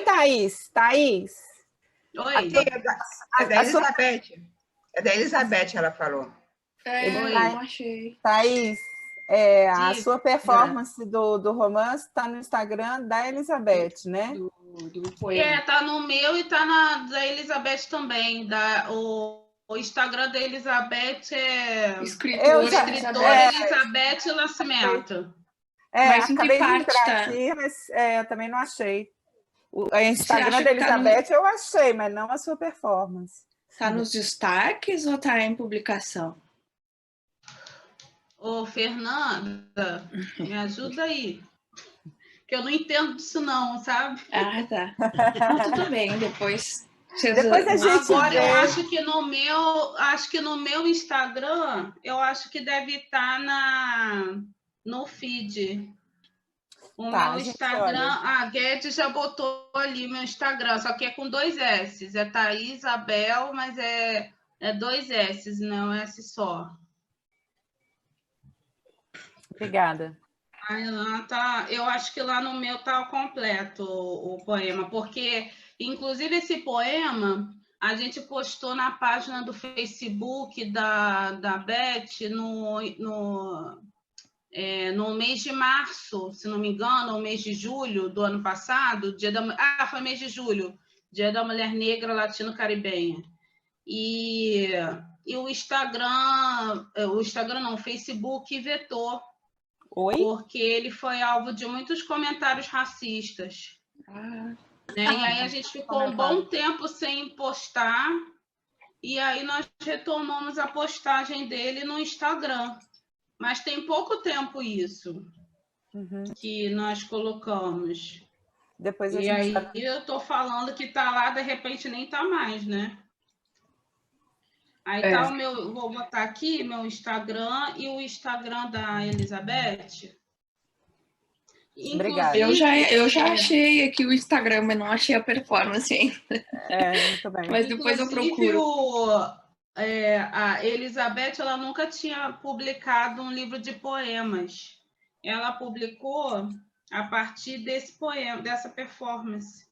Thaís. Thaís. Oi. Aqui é da Elizabeth. É da Elizabeth, ela falou. Não achei. Thaís, a sua performance do romance está no Instagram da Elizabeth, né? Do poema. Tá no meu e tá da Elizabeth também. O Instagram da Elizabeth é Escritora Elizabeth Nascimento. Mas em que acabei de parte entrar tá? aqui, mas eu também não achei. O Instagram acha da que tá Elizabeth eu achei, mas não a sua performance. Tá nos destaques ou tá em publicação? Ô, Fernanda, me ajuda aí. Que eu não entendo disso não, sabe? Ah, tá. Não, tudo bem, depois a gente agora vê. eu acho que no meu Instagram, eu acho que deve estar no feed. O meu Instagram, a Guedes já botou ali meu Instagram, só que é com 2 S. É Thaís Isabel, mas é 2 S, não é S só. Obrigada. Eu acho que lá no meu tá completo o poema, porque, inclusive, esse poema a gente postou na página do Facebook da Beth no mês de março, se não me engano, ou mês de julho do ano passado, foi mês de julho, Dia da Mulher Negra Latino-Caribenha. E o Instagram não, o Facebook vetou. Oi? Porque ele foi alvo de muitos comentários racistas. Né? E aí a gente ficou um bom tempo sem postar, e aí nós retomamos a postagem dele no Instagram. Mas tem pouco tempo isso que nós colocamos. Depois e aí eu tô falando que tá lá, de repente nem tá mais, né? Aí tá vou botar aqui meu Instagram e o Instagram da Elizabeth. Obrigada. Eu já achei aqui o Instagram, mas não achei a performance ainda. Muito bem. Mas depois eu procuro. A Elizabeth, ela nunca tinha publicado um livro de poemas. Ela publicou a partir desse poema, dessa performance.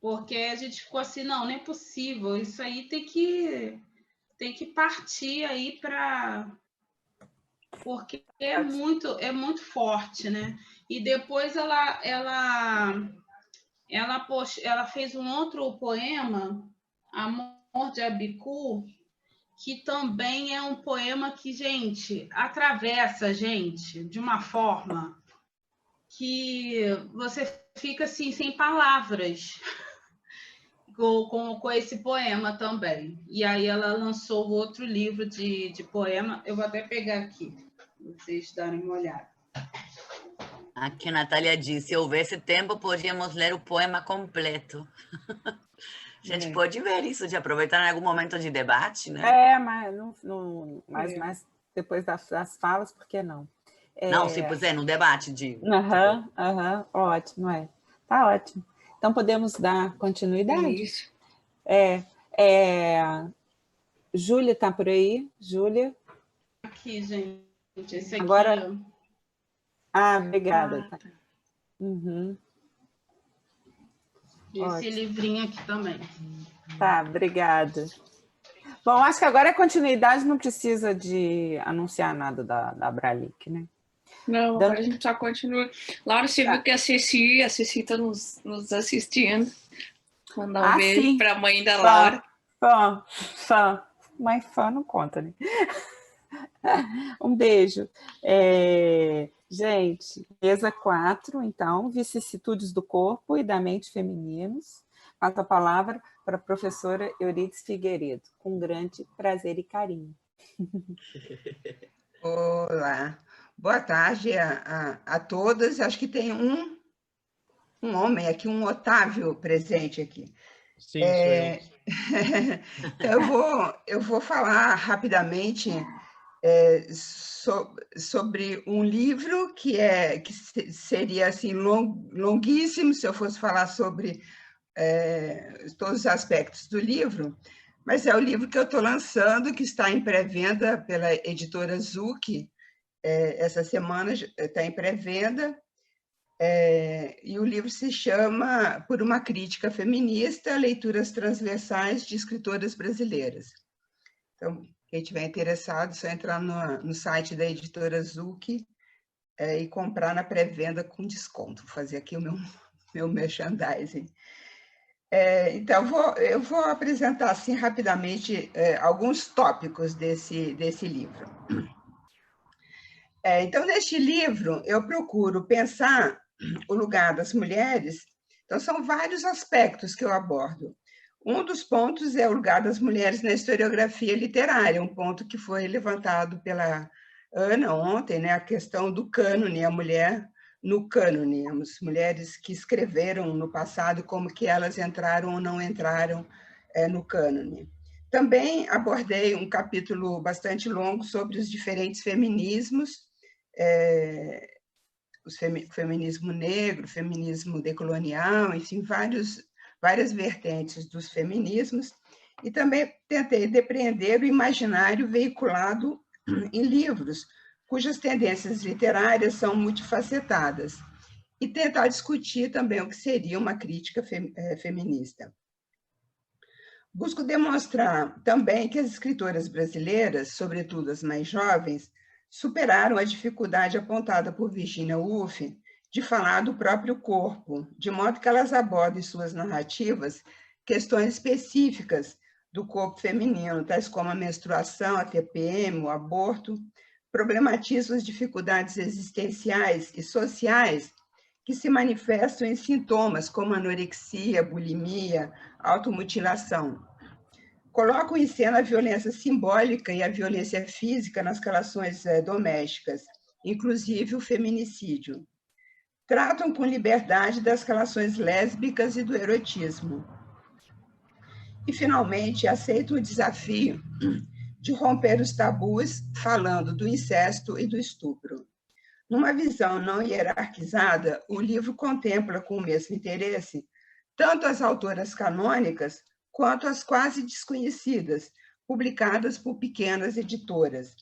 Porque a gente ficou assim, não é possível, isso aí tem que partir aí para... Porque é muito forte, né? E depois ela fez um outro poema, Amor de Abicu, que também é um poema que, gente, atravessa a gente de uma forma que você fica assim, sem palavras com esse poema também. E aí ela lançou outro livro de poema, eu vou até pegar aqui, para vocês darem uma olhada. Aqui a Natália disse, se houvesse tempo, podíamos ler o poema completo. A gente pode ver isso, de aproveitar em algum momento de debate, né? Mas depois das falas, por que não? Não, se puser no debate, digo. Ótimo, Tá ótimo. Então, podemos dar continuidade? Isso. Júlia está por aí? Júlia? Aqui, gente. Esse aqui... Agora... obrigada. Tá. Esse livrinho aqui também. Tá, obrigada. Bom, acho que agora é continuidade, não precisa de anunciar nada da Abralic, né? Não, agora a gente só continua. Laura, você viu que a Ceci está nos assistindo. Mandar um beijo para a mãe da Laura. Fã. Mas fã não conta, né? Um beijo. Gente, mesa 4, então, vicissitudes do corpo e da mente femininos. Passo a palavra para a professora Euridice Figueiredo, com grande prazer e carinho. Olá, boa tarde a todas. Acho que tem um homem aqui, um Otávio presente aqui. Sim, sou eu. Então, eu vou falar rapidamente sobre um livro que seria assim, longuíssimo se eu fosse falar sobre todos os aspectos do livro, mas é o livro que eu estou lançando, que está em pré-venda pela editora Zuc. Essa semana está em pré-venda. E o livro se chama Por uma Crítica Feminista, Leituras Transversais de Escritoras Brasileiras. Então, quem estiver interessado, é só entrar no site da editora Zucchi e comprar na pré-venda com desconto. Vou fazer aqui o meu merchandising. Então, eu vou apresentar assim, rapidamente alguns tópicos desse livro. Então, neste livro, eu procuro pensar o lugar das mulheres. Então, são vários aspectos que eu abordo. Um dos pontos é o lugar das mulheres na historiografia literária, um ponto que foi levantado pela Ana ontem, né? A questão do cânone, a mulher no cânone, as mulheres que escreveram no passado, como que elas entraram ou não entraram no cânone. Também abordei um capítulo bastante longo sobre os diferentes feminismos, o feminismo negro, o feminismo decolonial, enfim, várias vertentes dos feminismos, e também tentei depreender o imaginário veiculado em livros, cujas tendências literárias são multifacetadas, e tentar discutir também o que seria uma crítica feminista. Busco demonstrar também que as escritoras brasileiras, sobretudo as mais jovens, superaram a dificuldade apontada por Virginia Woolf de falar do próprio corpo, de modo que elas abordam em suas narrativas questões específicas do corpo feminino, tais como a menstruação, a TPM, o aborto, problematizam as dificuldades existenciais e sociais que se manifestam em sintomas como anorexia, bulimia, automutilação. Colocam em cena a violência simbólica e a violência física nas relações domésticas, inclusive o feminicídio. Tratam com liberdade das relações lésbicas e do erotismo. E, finalmente, aceitam o desafio de romper os tabus, falando do incesto e do estupro. Numa visão não hierarquizada, o livro contempla com o mesmo interesse tanto as autoras canônicas quanto as quase desconhecidas, publicadas por pequenas editoras.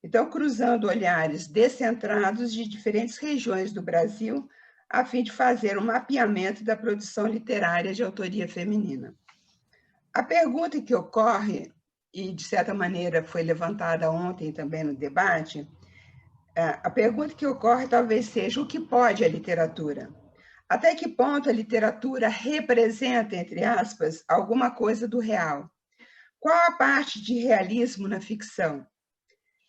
Então, cruzando olhares descentrados de diferentes regiões do Brasil, a fim de fazer um mapeamento da produção literária de autoria feminina. A pergunta que ocorre, e de certa maneira foi levantada ontem também no debate, a pergunta que ocorre talvez seja o que pode a literatura? Até que ponto a literatura representa, entre aspas, alguma coisa do real? Qual a parte de realismo na ficção?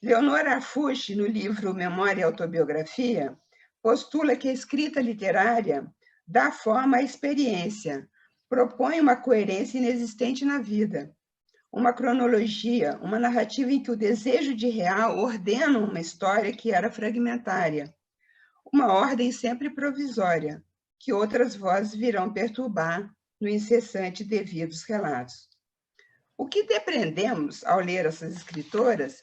Leonora Fuchs, no livro Memória e Autobiografia, postula que a escrita literária dá forma à experiência, propõe uma coerência inexistente na vida, uma cronologia, uma narrativa em que o desejo de real ordena uma história que era fragmentária, uma ordem sempre provisória, que outras vozes virão perturbar no incessante devidos relatos. O que depreendemos ao ler essas escritoras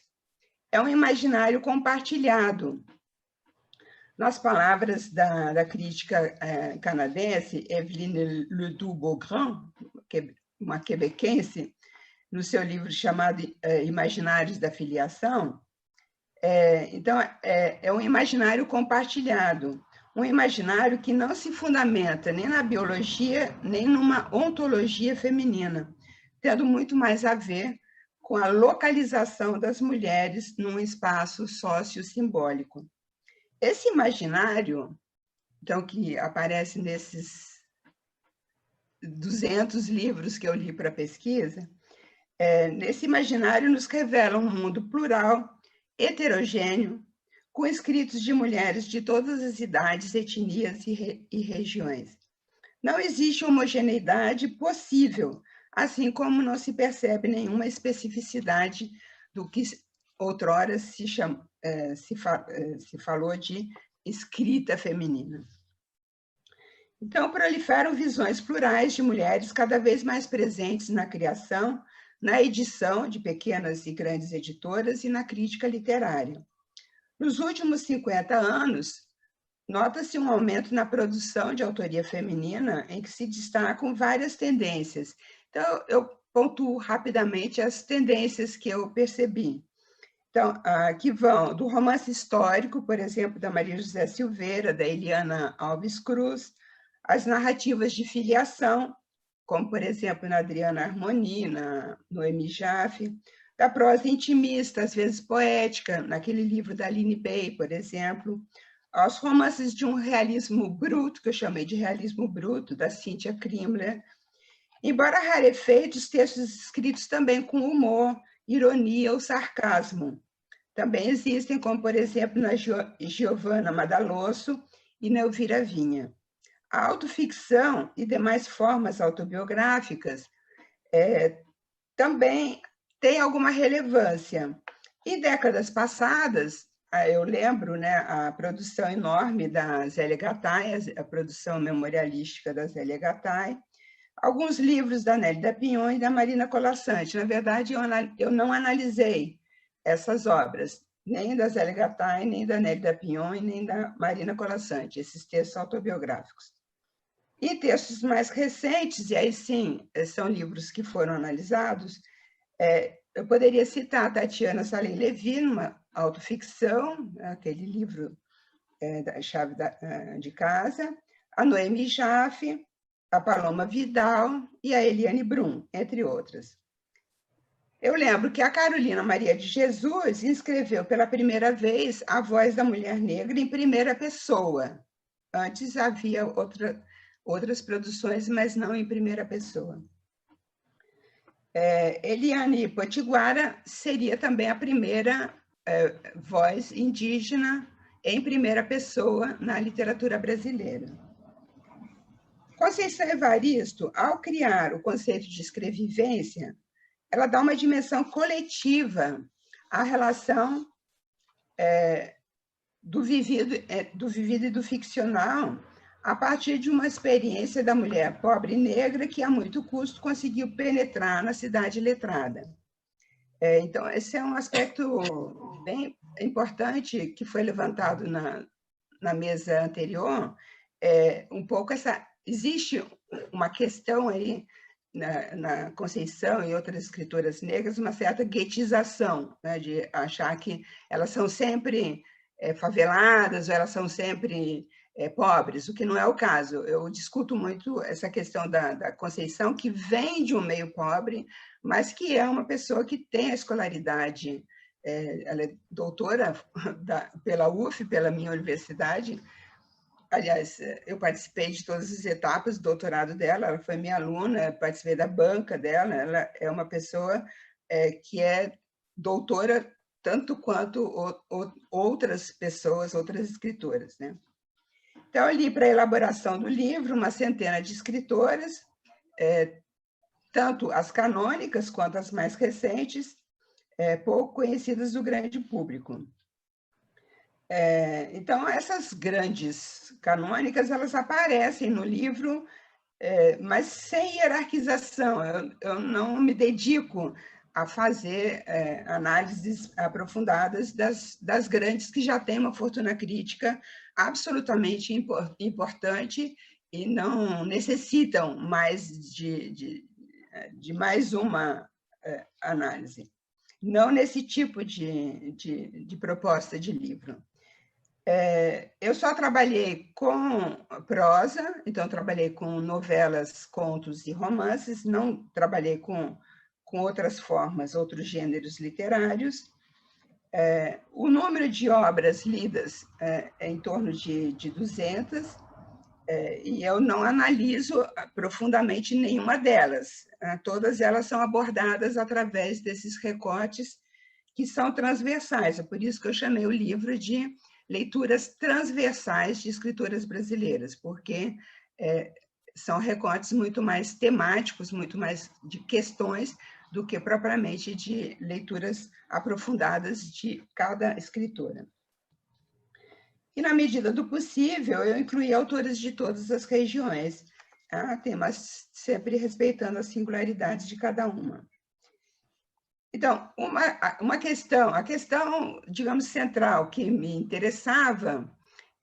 é um imaginário compartilhado. Nas palavras da crítica canadense, Evelyne Ledoux-Beaugrand, uma quebequense, no seu livro chamado Imaginários da Filiação, então, é um imaginário compartilhado, um imaginário que não se fundamenta nem na biologia, nem numa ontologia feminina, tendo muito mais a ver com a localização das mulheres num espaço sociosimbólico. Esse imaginário, então, que aparece nesses 200 livros que eu li para a pesquisa, nesse imaginário nos revela um mundo plural, heterogêneo, com escritos de mulheres de todas as idades, etnias e regiões. Não existe homogeneidade possível, assim como não se percebe nenhuma especificidade do que outrora se falou de escrita feminina. Então, proliferam visões plurais de mulheres cada vez mais presentes na criação, na edição de pequenas e grandes editoras e na crítica literária. Nos últimos 50 anos, nota-se um aumento na produção de autoria feminina, em que se destacam várias tendências. Então, eu pontuo rapidamente as tendências que eu percebi. Então, aqui vão do romance histórico, por exemplo, da Maria José Silveira, da Eliana Alves Cruz, as narrativas de filiação, como, por exemplo, na Adriana Harmoni, na Noemi Jaffe, da prosa intimista, às vezes poética, naquele livro da Aline Bey, por exemplo, aos romances de um realismo bruto, que eu chamei de realismo bruto, da Cíntia Krimler, embora rarefeitos, textos escritos também com humor, ironia ou sarcasmo. Também existem, como, por exemplo, na Giovanna Madalosso e na Elvira Vinha. A autoficção e demais formas autobiográficas também têm alguma relevância. Em décadas passadas, eu lembro, né, a produção enorme da Zélia Gattai, a produção memorialística da Zélia Gattai, alguns livros da Nélida Pinhon e da Marina Colasanti. Na verdade, eu não analisei essas obras, nem da Zélia Gattai, nem da Nélida Pinhon, nem da Marina Colasanti, esses textos autobiográficos. E textos mais recentes, e aí sim, são livros que foram analisados, eu poderia citar a Tatiana Salim Levy, numa autoficção, aquele livro da Chave de Casa, a Noemi Jaffe, a Paloma Vidal e a Eliane Brum, entre outras. Eu lembro que a Carolina Maria de Jesus escreveu pela primeira vez A Voz da Mulher Negra em primeira pessoa. Antes havia outras produções, mas não em primeira pessoa. Eliane Potiguara seria também a primeira voz indígena em primeira pessoa na literatura brasileira. Conceição Evaristo, ao criar o conceito de escrevivência, ela dá uma dimensão coletiva à relação do vivido e do ficcional a partir de uma experiência da mulher pobre e negra que, a muito custo, conseguiu penetrar na cidade letrada. Então, esse é um aspecto bem importante que foi levantado na mesa anterior, um pouco existe uma questão aí na Conceição e outras escritoras negras, uma certa guetização, né, de achar que elas são sempre faveladas, ou elas são sempre pobres, o que não é o caso. Eu discuto muito essa questão da Conceição, que vem de um meio pobre, mas que é uma pessoa que tem a escolaridade, ela é doutora pela UF, pela minha universidade. Aliás, eu participei de todas as etapas do doutorado dela, ela foi minha aluna, participei da banca dela, ela é uma pessoa que é doutora tanto quanto outras pessoas, outras escritoras, né? Então, eu li para a elaboração do livro uma centena de escritoras, tanto as canônicas quanto as mais recentes, pouco conhecidas do grande público. Então, essas grandes canônicas, elas aparecem no livro, mas sem hierarquização. Eu não me dedico a fazer análises aprofundadas das grandes que já têm uma fortuna crítica absolutamente importante e não necessitam mais de mais uma análise. Não nesse tipo de proposta de livro. Eu só trabalhei com prosa, então trabalhei com novelas, contos e romances, não trabalhei com outras formas, outros gêneros literários. O número de obras lidas é em torno de 200, e eu não analiso profundamente nenhuma delas. Todas elas são abordadas através desses recortes que são transversais. É por isso que eu chamei o livro de Leituras Transversais de Escritoras Brasileiras, porque são recortes muito mais temáticos, muito mais de questões, do que propriamente de leituras aprofundadas de cada escritora. E, na medida do possível, eu incluí autores de todas as regiões, mas sempre respeitando as singularidades de cada uma. Então, a questão, digamos, central que me interessava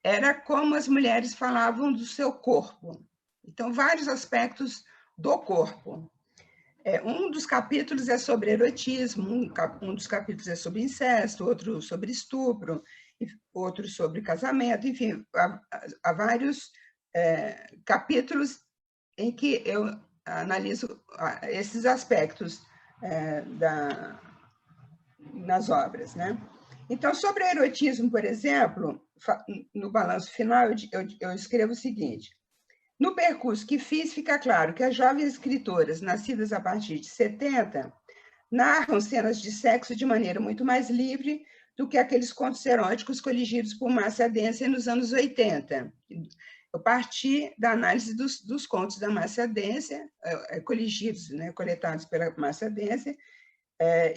era como as mulheres falavam do seu corpo. Então, vários aspectos do corpo. Um dos capítulos é sobre erotismo, um dos capítulos é sobre incesto, outro sobre estupro, outro sobre casamento, enfim, há vários capítulos em que eu analiso esses aspectos nas obras, né? Então, sobre o erotismo, por exemplo, no balanço final, eu escrevo o seguinte: no percurso que fiz, fica claro que as jovens escritoras, nascidas a partir de 70, narram cenas de sexo de maneira muito mais livre do que aqueles contos eróticos coligidos por Márcia Denzer nos anos 80. Eu parti da análise dos contos da Márcia Denzer, coligidos, né, coletados pela Márcia Denzer,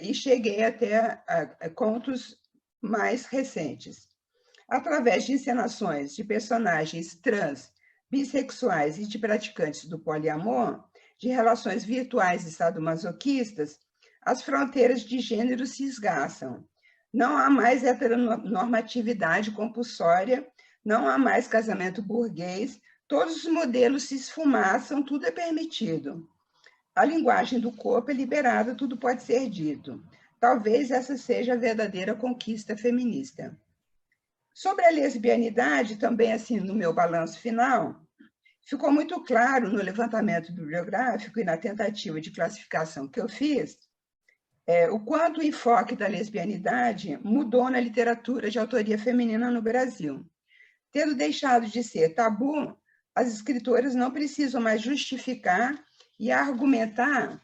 e cheguei até contos mais recentes. Através de encenações de personagens trans, bissexuais e de praticantes do poliamor, de relações virtuais e sadomasoquistas, as fronteiras de gênero se esgarçam. Não há mais heteronormatividade compulsória, não há mais casamento burguês, todos os modelos se esfumaçam, tudo é permitido. A linguagem do corpo é liberada, tudo pode ser dito. Talvez essa seja a verdadeira conquista feminista. Sobre a lesbianidade, também assim, no meu balanço final, ficou muito claro no levantamento bibliográfico e na tentativa de classificação que eu fiz, o quanto o enfoque da lesbianidade mudou na literatura de autoria feminina no Brasil. Tendo deixado de ser tabu, as escritoras não precisam mais justificar e argumentar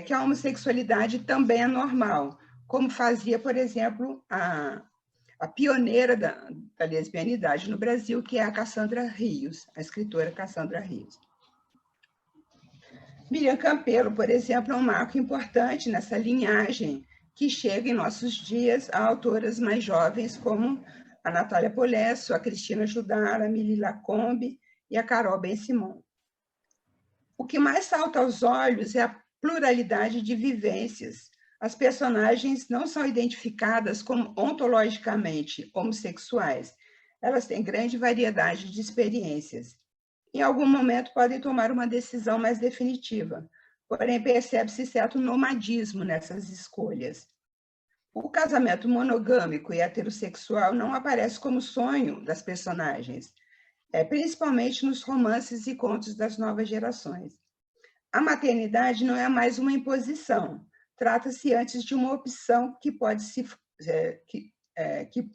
que a homossexualidade também é normal, como fazia, por exemplo, a pioneira da lesbianidade no Brasil, que é a Cassandra Rios, a escritora Cassandra Rios. Miriam Campelo, por exemplo, é um marco importante nessa linhagem que chega em nossos dias a autoras mais jovens como a Natália Polesso, a Cristina Judar, a Mili Lacombe e a Carol Ben-Simon. O que mais salta aos olhos é a pluralidade de vivências. As personagens não são identificadas como ontologicamente homossexuais. Elas têm grande variedade de experiências. Em algum momento podem tomar uma decisão mais definitiva, porém percebe-se certo nomadismo nessas escolhas. O casamento monogâmico e heterossexual não aparece como sonho das personagens, principalmente nos romances e contos das novas gerações. A maternidade não é mais uma imposição, trata-se antes de uma opção que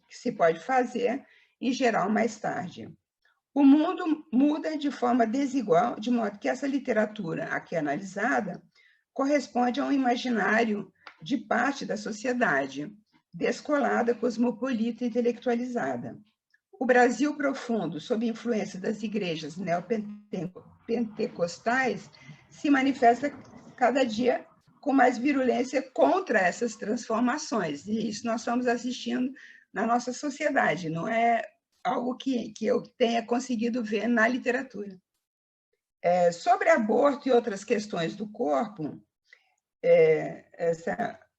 se pode fazer, em geral, mais tarde. O mundo muda de forma desigual, de modo que essa literatura aqui analisada corresponde a um imaginário de parte da sociedade, descolada, cosmopolita e intelectualizada. O Brasil profundo, sob influência das igrejas neopentecostais, se manifesta cada dia com mais virulência contra essas transformações. E isso nós estamos assistindo na nossa sociedade, não é algo que eu tenha conseguido ver na literatura. Sobre aborto e outras questões do corpo,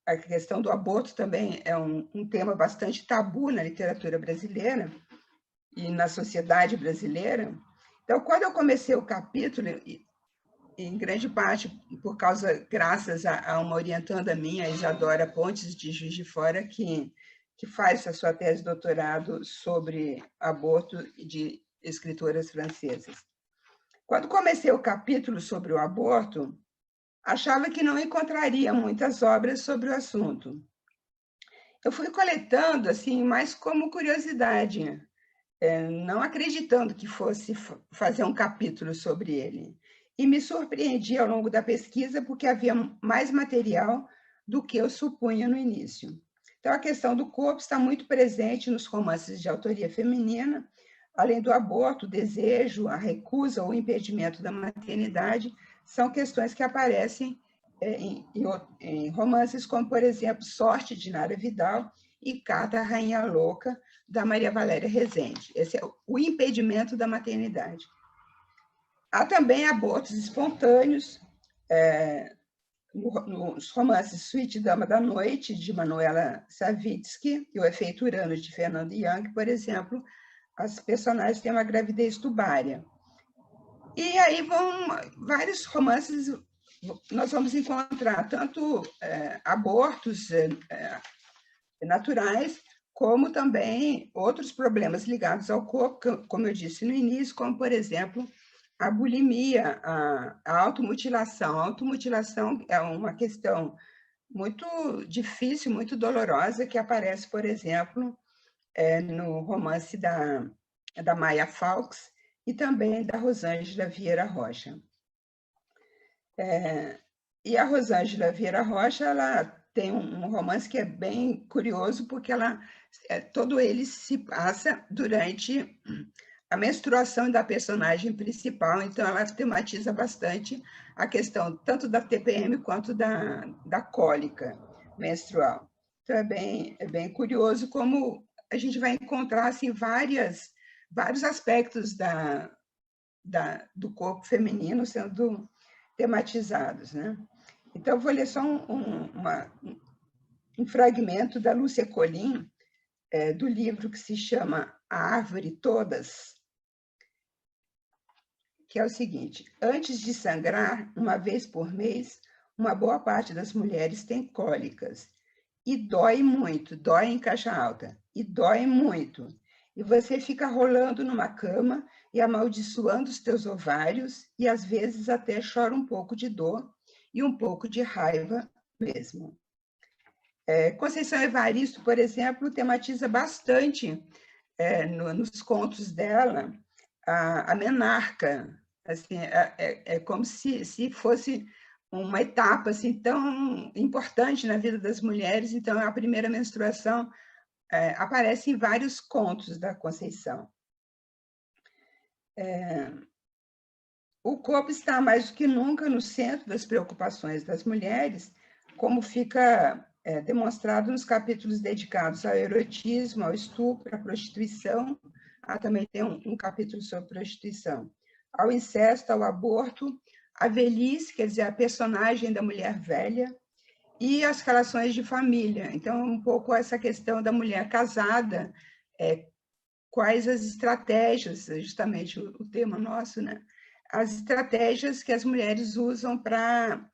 a questão do aborto também é um tema bastante tabu na literatura brasileira e na sociedade brasileira. Então, quando eu comecei o capítulo, em grande parte graças a uma orientanda minha, a Isadora Pontes, de Juiz de Fora, que faz a sua tese de doutorado sobre aborto de escritoras francesas. Quando comecei o capítulo sobre o aborto, achava que não encontraria muitas obras sobre o assunto. Eu fui coletando, assim, mais como curiosidade, não acreditando que fosse fazer um capítulo sobre ele. E me surpreendi ao longo da pesquisa, porque havia mais material do que eu supunha no início. Então, a questão do corpo está muito presente nos romances de autoria feminina, além do aborto, o desejo, a recusa ou o impedimento da maternidade, são questões que aparecem em romances como, por exemplo, Sorte, de Nara Vidal, e Carta à Rainha Louca, da Maria Valéria Rezende. Esse é o impedimento da maternidade. Há também abortos espontâneos, nos romances Suíte Dama da Noite, de Manuela Savitsky, e O Efeito Urano, de Fernando Young, por exemplo, as personagens têm uma gravidez tubária. E aí vão vários romances nós vamos encontrar tanto abortos naturais, como também outros problemas ligados ao corpo, como eu disse no início, como, por exemplo, a bulimia, a automutilação. A automutilação é uma questão muito difícil, muito dolorosa, que aparece, por exemplo, no romance da Maya Fawkes e também da Rosângela Vieira Rocha. E a Rosângela Vieira Rocha, ela tem um romance que é bem curioso, porque todo ele se passa durante a menstruação da personagem principal, então ela tematiza bastante a questão tanto da TPM quanto da cólica menstrual. Então é bem curioso como a gente vai encontrar assim, vários aspectos do corpo feminino sendo tematizados, né? Então, eu vou ler só um fragmento da Lúcia Colim, do livro que se chama A Árvore Todas, que é o seguinte: antes de sangrar, uma vez por mês, uma boa parte das mulheres tem cólicas. E dói muito, dói em caixa alta, e dói muito. E você fica rolando numa cama e amaldiçoando os teus ovários, e às vezes até chora um pouco de dor e um pouco de raiva mesmo. Conceição Evaristo, por exemplo, tematiza bastante nos contos dela a menarca. Assim, como se fosse uma etapa assim, tão importante na vida das mulheres. Então, a primeira menstruação aparece em vários contos da Conceição. O corpo está mais do que nunca no centro das preocupações das mulheres, como fica demonstrado nos capítulos dedicados ao erotismo, ao estupro, à prostituição. Também tem um capítulo sobre prostituição. Ao incesto, ao aborto, à velhice, quer dizer, a personagem da mulher velha, e as relações de família. Então, um pouco essa questão da mulher casada, quais as estratégias, justamente o tema nosso, né? As estratégias que as mulheres usam para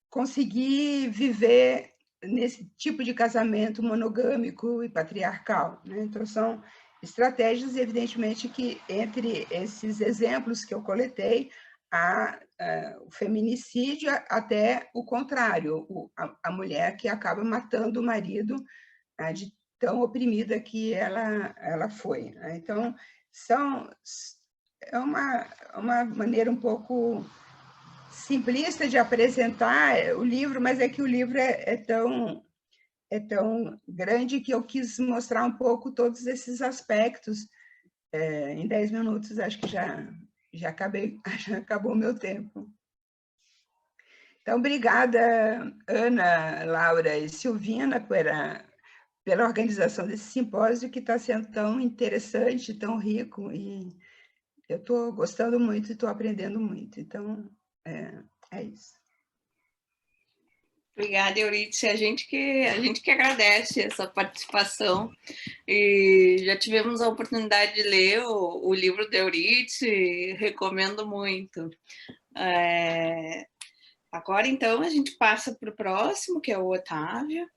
conseguir viver nesse tipo de casamento monogâmico e patriarcal, né? Então, são estratégias, evidentemente, que entre esses exemplos que eu coletei, há o feminicídio até o contrário, a mulher que acaba matando o marido de tão oprimida que ela foi, né? Então, é uma maneira um pouco simplista de apresentar o livro, mas é que o livro é tão grande que eu quis mostrar um pouco todos esses aspectos. Em 10 minutos, acho que já acabou o meu tempo. Então, obrigada, Ana, Laura e Silvina, pela organização desse simpósio, que está sendo tão interessante, tão rico, e eu estou gostando muito e estou aprendendo muito. Então, é isso. Obrigada, Eurídice. A gente que agradece essa participação, e já tivemos a oportunidade de ler o livro da Eurídice, recomendo muito. Agora, então, a gente passa para o próximo, que é o Otávio.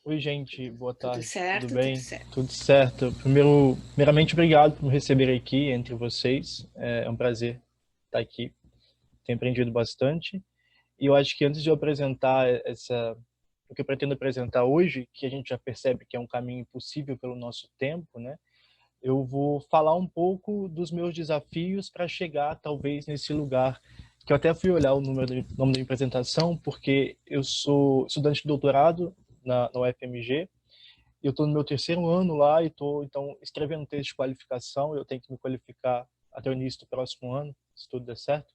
Oi, gente, boa tarde. Tudo certo? Tudo bem? Tudo certo. Primeiramente, obrigado por me receber aqui entre vocês. É um prazer estar aqui. Tenho aprendido bastante. E eu acho que antes de eu apresentar o que eu pretendo apresentar hoje, que a gente já percebe que é um caminho impossível pelo nosso tempo, né? Eu vou falar um pouco dos meus desafios para chegar, talvez, nesse lugar, que eu até fui olhar o nome da minha apresentação, porque eu sou estudante de doutorado na UFMG, eu estou no meu 3º ano lá e estou, então, escrevendo um texto de qualificação. Eu tenho que me qualificar até o início do próximo ano, se tudo der certo.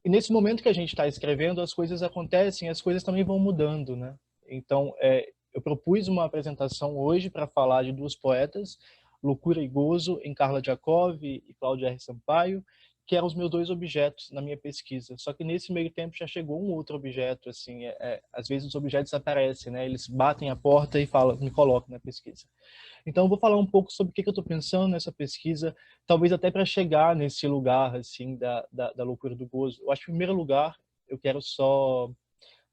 E nesse momento que a gente está escrevendo, as coisas acontecem, as coisas também vão mudando, né? Então, eu propus uma apresentação hoje para falar de 2 poetas, Loucura e Gozo, em Carla Giacov e Cláudia R. Sampaio, que eram os meus 2 objetos na minha pesquisa. Só que nesse meio tempo já chegou um outro objeto, assim, às vezes os objetos aparecem, né? Eles batem a porta e falam, me colocam na pesquisa. Então eu vou falar um pouco sobre o que eu estou pensando nessa pesquisa, talvez até para chegar nesse lugar, assim, da loucura do gozo. Eu acho que, em primeiro lugar, eu quero só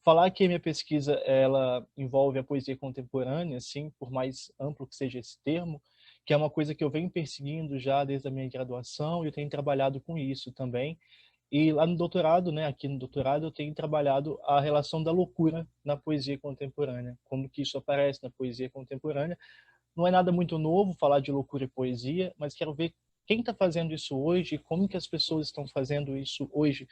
falar que a minha pesquisa, ela envolve a poesia contemporânea, assim, por mais amplo que seja esse termo, que é uma coisa que eu venho perseguindo já desde a minha graduação, e eu tenho trabalhado com isso também. E lá no doutorado, né, aqui no doutorado, eu tenho trabalhado a relação da loucura na poesia contemporânea, como que isso aparece na poesia contemporânea. Não é nada muito novo falar de loucura e poesia, mas quero ver quem está fazendo isso hoje, como que as pessoas estão fazendo isso hoje,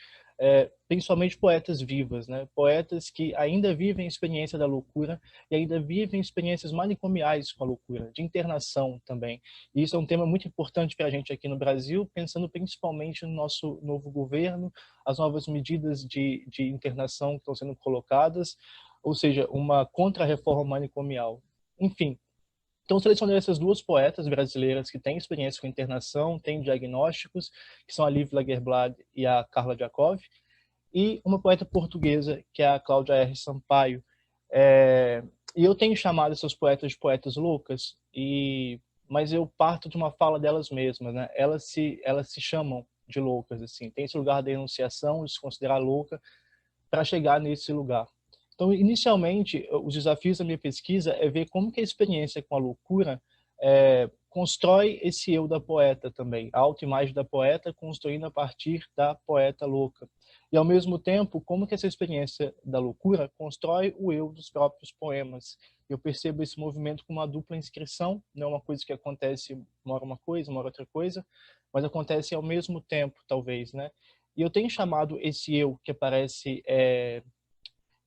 principalmente poetas vivas, né? Poetas que ainda vivem a experiência da loucura e ainda vivem experiências manicomiais com a loucura, de internação também. E isso é um tema muito importante para a gente aqui no Brasil, pensando principalmente no nosso novo governo, as novas medidas de internação que estão sendo colocadas, ou seja, uma contra-reforma manicomial. Enfim, então, selecionei essas 2 poetas brasileiras que têm experiência com internação, têm diagnósticos, que são a Liv Lagerblad e a Carla Jacob, e uma poeta portuguesa, que é a Cláudia R. Sampaio. E eu tenho chamado essas poetas de poetas loucas, mas eu parto de uma fala delas mesmas, né? Elas se chamam de loucas, assim. Tem esse lugar da enunciação, de se considerar louca, para chegar nesse lugar. Então, inicialmente, os desafios da minha pesquisa é ver como que a experiência com a loucura constrói esse eu da poeta também, a autoimagem da poeta construindo a partir da poeta louca. E, ao mesmo tempo, como que essa experiência da loucura constrói o eu dos próprios poemas. Eu percebo esse movimento com uma dupla inscrição, não é uma coisa que acontece uma hora uma coisa, uma hora outra coisa, mas acontece ao mesmo tempo, talvez, né? E eu tenho chamado esse eu que aparece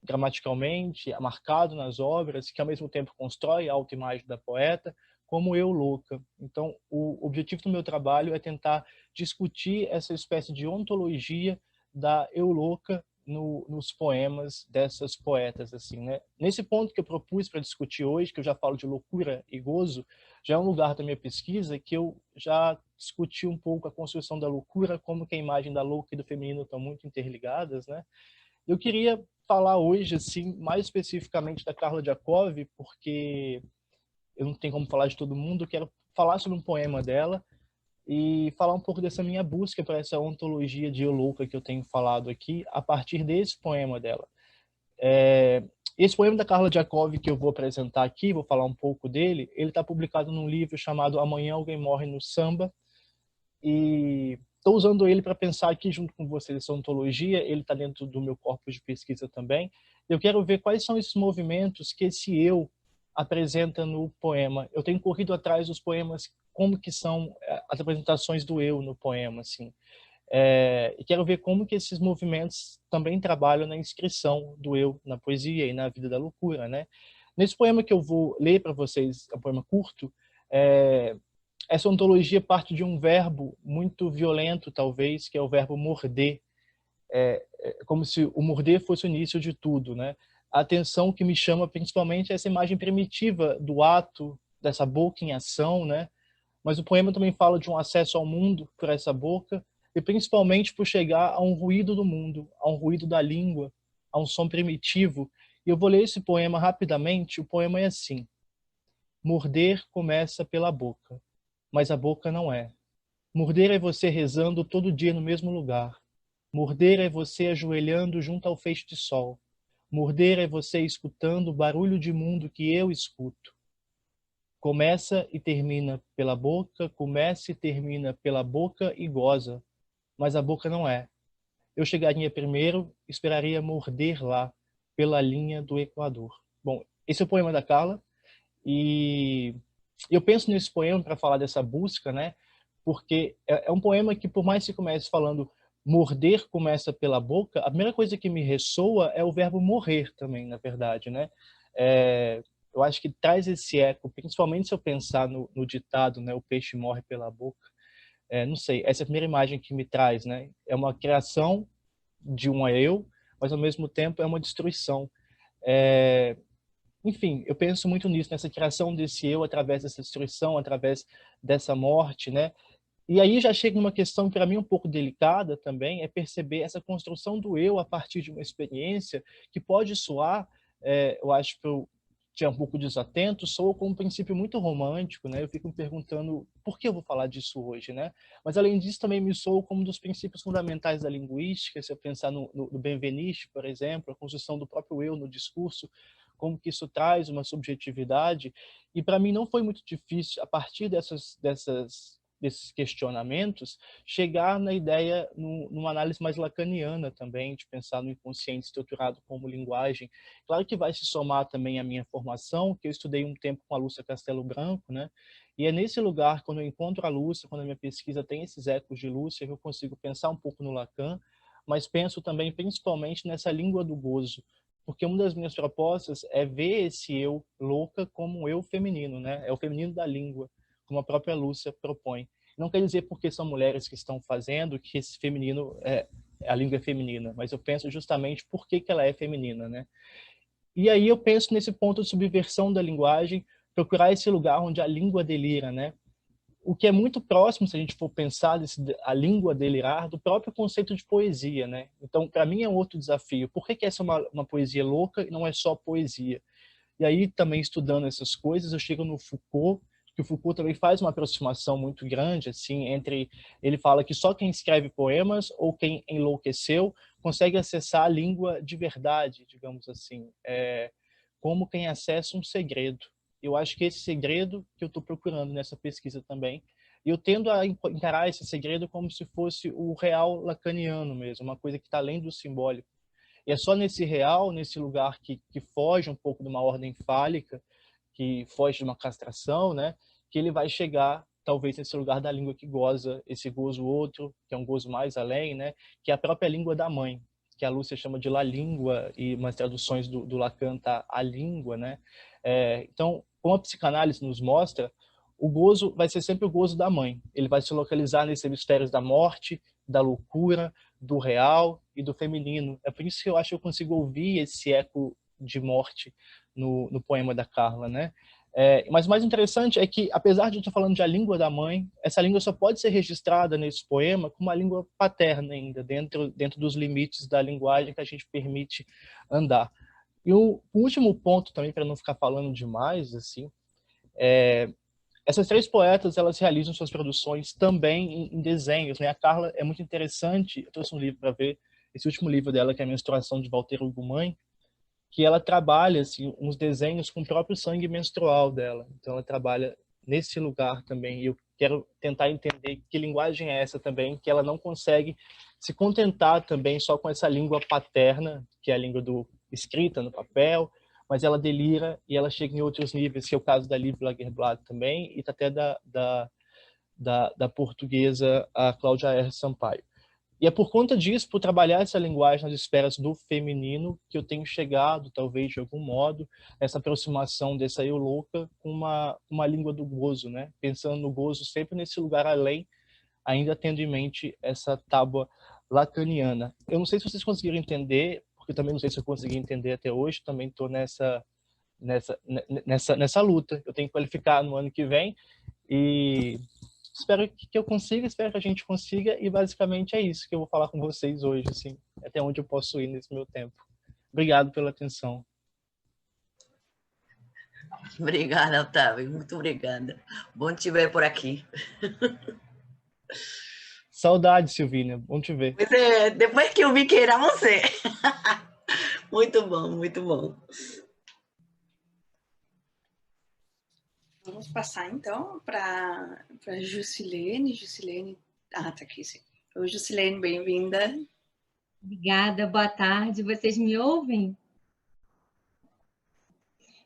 gramaticalmente, marcado nas obras, que ao mesmo tempo constrói a autoimagem da poeta, como eu louca. Então, o objetivo do meu trabalho é tentar discutir essa espécie de ontologia da eu louca nos poemas dessas poetas, assim, né? Nesse ponto que eu propus para discutir hoje, que eu já falo de loucura e gozo, já é um lugar da minha pesquisa que eu já discuti um pouco a construção da loucura, como que a imagem da louca e do feminino estão muito interligadas, né? Eu queria falar hoje, assim, mais especificamente da Carla Jacob, porque eu não tenho como falar de todo mundo, eu quero falar sobre um poema dela e falar um pouco dessa minha busca para essa ontologia de eu louca que eu tenho falado aqui, a partir desse poema dela. Esse poema da Carla Jacob que eu vou apresentar aqui, vou falar um pouco dele, ele está publicado num livro chamado Amanhã Alguém Morre no Samba, e estou usando ele para pensar aqui junto com vocês essa ontologia, ele está dentro do meu corpo de pesquisa também. Eu quero ver quais são esses movimentos que esse eu apresenta no poema. Eu tenho corrido atrás dos poemas, como que são as apresentações do eu no poema, assim. E quero ver como que esses movimentos também trabalham na inscrição do eu na poesia e na vida da loucura, né? Nesse poema que eu vou ler para vocês, é um poema curto, essa ontologia parte de um verbo muito violento, talvez, que é o verbo morder. Como se o morder fosse o início de tudo, né? A atenção que me chama principalmente é essa imagem primitiva do ato, dessa boca em ação, né? Mas o poema também fala de um acesso ao mundo por essa boca e principalmente por chegar a um ruído do mundo, a um ruído da língua, a um som primitivo. E eu vou ler esse poema rapidamente. O poema é assim: morder começa pela boca, mas a boca não é. Morder é você rezando todo dia no mesmo lugar. Morder é você ajoelhando junto ao feixe de sol. Morder é você escutando o barulho de mundo que eu escuto. Começa e termina pela boca, começa e termina pela boca e goza, mas a boca não é. Eu chegaria primeiro, esperaria morder lá, pela linha do Equador. Bom, esse é o poema da Carla, e eu penso nesse poema para falar dessa busca, né? Porque é um poema que, por mais que comece falando morder começa pela boca, a primeira coisa que me ressoa é o verbo morrer também, na verdade, né? Eu acho que traz esse eco, principalmente se eu pensar no ditado, né? O peixe morre pela boca. Não sei, essa é a primeira imagem que me traz, né? É uma criação de um eu, mas ao mesmo tempo é uma destruição. Enfim, eu penso muito nisso, nessa criação desse eu através dessa destruição, através dessa morte, né? E aí já chega uma questão, para mim, um pouco delicada também, é perceber essa construção do eu a partir de uma experiência que pode soar, eu acho que eu tinha um pouco desatento, soa como um princípio muito romântico, né? Eu fico me perguntando por que eu vou falar disso hoje, né? Mas, além disso, também me soa como um dos princípios fundamentais da linguística, se eu pensar no Benveniste, por exemplo, a construção do próprio eu no discurso, como que isso traz uma subjetividade. E, para mim, não foi muito difícil, a partir desses questionamentos, chegar na ideia, numa análise mais lacaniana também, de pensar no inconsciente estruturado como linguagem. Claro que vai se somar também a minha formação, que eu estudei um tempo com a Lúcia Castelo Branco, né? E é nesse lugar, quando eu encontro a Lúcia, quando a minha pesquisa tem esses ecos de Lúcia, que eu consigo pensar um pouco no Lacan, mas penso também principalmente nessa língua do gozo, porque uma das minhas propostas é ver esse eu louca como um eu feminino, né? É o feminino da língua, como a própria Lúcia propõe. Não quer dizer porque são mulheres que estão fazendo que esse feminino a língua é feminina, mas eu penso justamente por que ela é feminina, né? E aí eu penso nesse ponto de subversão da linguagem, procurar esse lugar onde a língua delira, né? O que é muito próximo, se a gente for pensar a língua delirar, do próprio conceito de poesia, né? Então, para mim é um outro desafio. Por que essa é uma poesia louca e não é só poesia? E aí, também estudando essas coisas, eu chego no Foucault, que o Foucault também faz uma aproximação muito grande, assim, ele fala que só quem escreve poemas ou quem enlouqueceu consegue acessar a língua de verdade, digamos assim, como quem acessa um segredo. Eu acho que esse segredo que eu estou procurando nessa pesquisa também, e eu tendo a encarar esse segredo como se fosse o real lacaniano mesmo, uma coisa que está além do simbólico. E é só nesse real, nesse lugar que foge um pouco de uma ordem fálica, que foge de uma castração, né, que ele vai chegar, talvez, nesse lugar da língua que goza esse gozo outro, que é um gozo mais além, né, que é a própria língua da mãe, que a Lúcia chama de la língua, e umas traduções do Lacan tá a língua, né. Então, como a psicanálise nos mostra, o gozo vai ser sempre o gozo da mãe. Ele vai se localizar nesses mistérios da morte, da loucura, do real e do feminino. É por isso que eu acho que eu consigo ouvir esse eco de morte no poema da Carla, né? Mas o mais interessante é que, apesar de eu estar falando de a língua da mãe, essa língua só pode ser registrada nesse poema como uma língua paterna ainda, dentro dos limites da linguagem que a gente permite andar. E o último ponto também, para não ficar falando demais, assim, essas três poetas, elas realizam suas produções também em desenhos, né? A Carla é muito interessante, eu trouxe um livro para ver, esse último livro dela, que é a Menstruação, de Walter Hugo Mãe, que ela trabalha assim, uns desenhos com o próprio sangue menstrual dela. Então ela trabalha nesse lugar também. E eu quero tentar entender que linguagem é essa também, que ela não consegue se contentar também só com essa língua paterna, que é a língua escrita no papel, mas ela delira e ela chega em outros níveis, que é o caso da Liv Lagerblad também, e até da portuguesa, a Cláudia R. Sampaio. E é por conta disso, por trabalhar essa linguagem nas esferas do feminino, que eu tenho chegado, talvez, de algum modo, nessa aproximação dessa eu louca com uma língua do gozo, né? Pensando no gozo sempre nesse lugar além, ainda tendo em mente essa tábua lacaniana. Eu não sei se vocês conseguiram entender, porque eu também não sei se eu consegui entender até hoje, também estou nessa luta. Eu tenho que qualificar no ano que vem e espero que eu consiga, espero que a gente consiga, e basicamente é isso que eu vou falar com vocês hoje, assim, até onde eu posso ir nesse meu tempo. Obrigado pela atenção. Obrigada, Otávio, muito obrigada. Bom te ver por aqui. Saudade, Silvina, bom te ver. Pois é, depois que eu vi que era você. Muito bom, muito bom. Vamos passar, então, para Jusilene. Jusilene, tá aqui, sim. Oi, Jusilene, bem-vinda. Obrigada, boa tarde. Vocês me ouvem?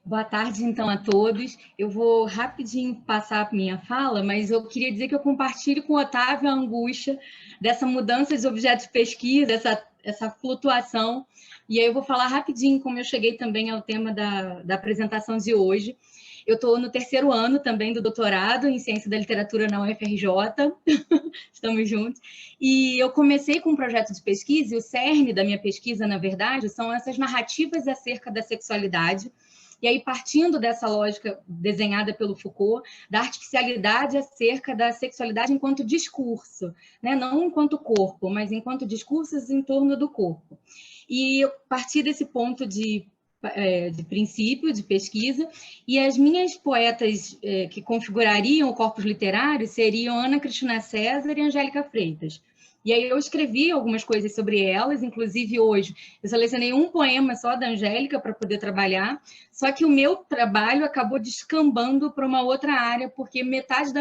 Boa tarde, então, a todos. Eu vou rapidinho passar a minha fala, mas eu queria dizer que eu compartilho com o Otávio a angústia dessa mudança de objetos de pesquisa, essa flutuação. E aí eu vou falar rapidinho como eu cheguei também ao tema da apresentação de hoje. Eu estou no 3º ano também do doutorado em Ciência da Literatura na UFRJ, estamos juntos, e eu comecei com um projeto de pesquisa, e o cerne da minha pesquisa, na verdade, são essas narrativas acerca da sexualidade, E aí, partindo dessa lógica desenhada pelo Foucault, da artificialidade acerca da sexualidade enquanto discurso, né? Não enquanto corpo, mas enquanto discursos em torno do corpo. E eu parti desse ponto de princípio, de pesquisa, e as minhas poetas que configurariam o corpus literário seriam Ana Cristina César e Angélica Freitas. E aí eu escrevi algumas coisas sobre elas, inclusive hoje eu selecionei um poema só da Angélica para poder trabalhar, só que o meu trabalho acabou descambando para uma outra área, porque metade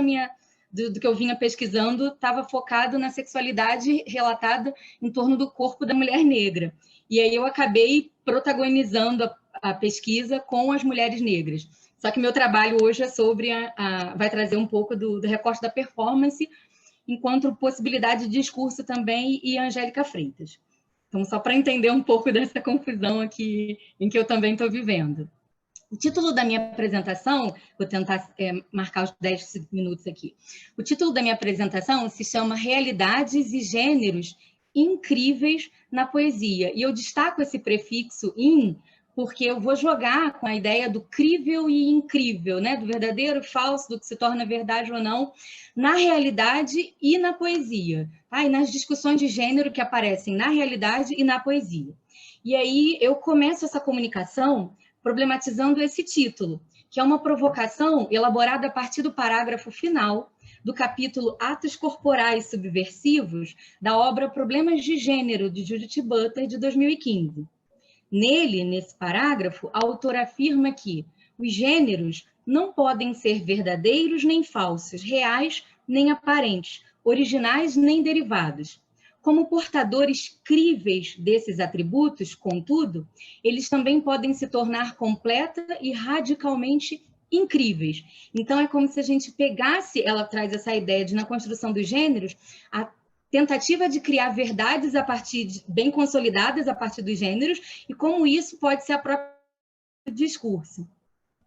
do que eu vinha pesquisando estava focado na sexualidade relatada em torno do corpo da mulher negra. E aí eu acabei protagonizando a pesquisa com as mulheres negras. Só que meu trabalho hoje é sobre vai trazer um pouco do recorte da performance, enquanto possibilidade de discurso também, e Angélica Freitas. Então, só para entender um pouco dessa confusão aqui em que eu também estou vivendo. O título da minha apresentação, vou tentar marcar os 10 minutos aqui. O título da minha apresentação se chama Realidades e Gêneros Incríveis na Poesia. E eu destaco esse prefixo in, porque eu vou jogar com a ideia do crível e incrível, né? Do verdadeiro e falso, do que se torna verdade ou não, na realidade e na poesia. Tá? E nas discussões de gênero que aparecem na realidade e na poesia. E aí eu começo essa comunicação problematizando esse título, que é uma provocação elaborada a partir do parágrafo final do capítulo Atos Corporais Subversivos da obra Problemas de Gênero, de Judith Butler, de 2015. Nele, nesse parágrafo, a autora afirma que os gêneros não podem ser verdadeiros nem falsos, reais nem aparentes, originais nem derivados. Como portadores críveis desses atributos, contudo, eles também podem se tornar completa e radicalmente incríveis. Então, é como se a gente pegasse, ela traz essa ideia de, na construção dos gêneros, a tentativa de criar verdades bem consolidadas a partir dos gêneros, e como isso pode ser a própria discurso.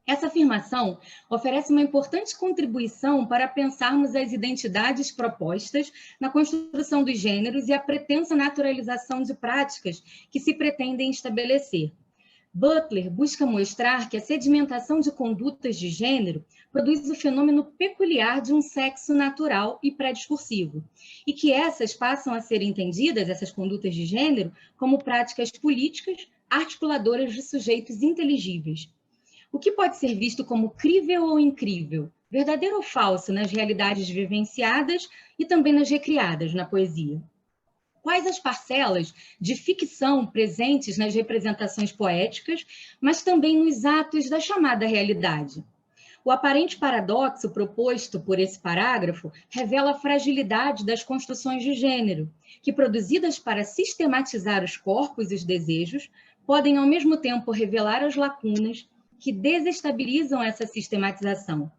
Essa afirmação oferece uma importante contribuição para pensarmos as identidades propostas na construção dos gêneros e a pretensa naturalização de práticas que se pretendem estabelecer. Butler busca mostrar que a sedimentação de condutas de gênero produz o fenômeno peculiar de um sexo natural e pré-discursivo, e que essas passam a ser entendidas, essas condutas de gênero, como práticas políticas articuladoras de sujeitos inteligíveis. O que pode ser visto como crível ou incrível, verdadeiro ou falso nas realidades vivenciadas e também nas recriadas na poesia? Quais as parcelas de ficção presentes nas representações poéticas, mas também nos atos da chamada realidade? O aparente paradoxo proposto por esse parágrafo revela a fragilidade das construções de gênero, que, produzidas para sistematizar os corpos e os desejos, podem ao mesmo tempo revelar as lacunas que desestabilizam essa sistematização.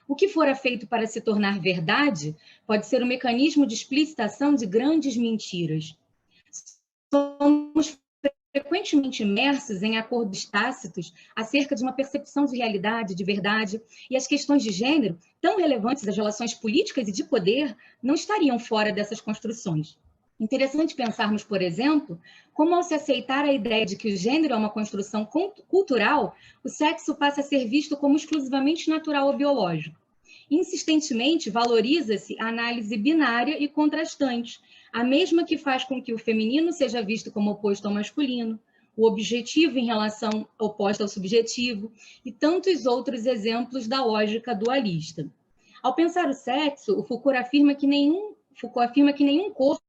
O que fora feito para se tornar verdade pode ser um mecanismo de explicitação de grandes mentiras. Somos frequentemente imersos em acordos tácitos acerca de uma percepção de realidade, de verdade, e as questões de gênero, tão relevantes às relações políticas e de poder, não estariam fora dessas construções. Interessante pensarmos, por exemplo, como ao se aceitar a ideia de que o gênero é uma construção cultural, o sexo passa a ser visto como exclusivamente natural ou biológico. Insistentemente valoriza-se a análise binária e contrastante, a mesma que faz com que o feminino seja visto como oposto ao masculino, o objetivo em relação oposta ao subjetivo e tantos outros exemplos da lógica dualista. Ao pensar o sexo, o Foucault afirma que nenhum corpo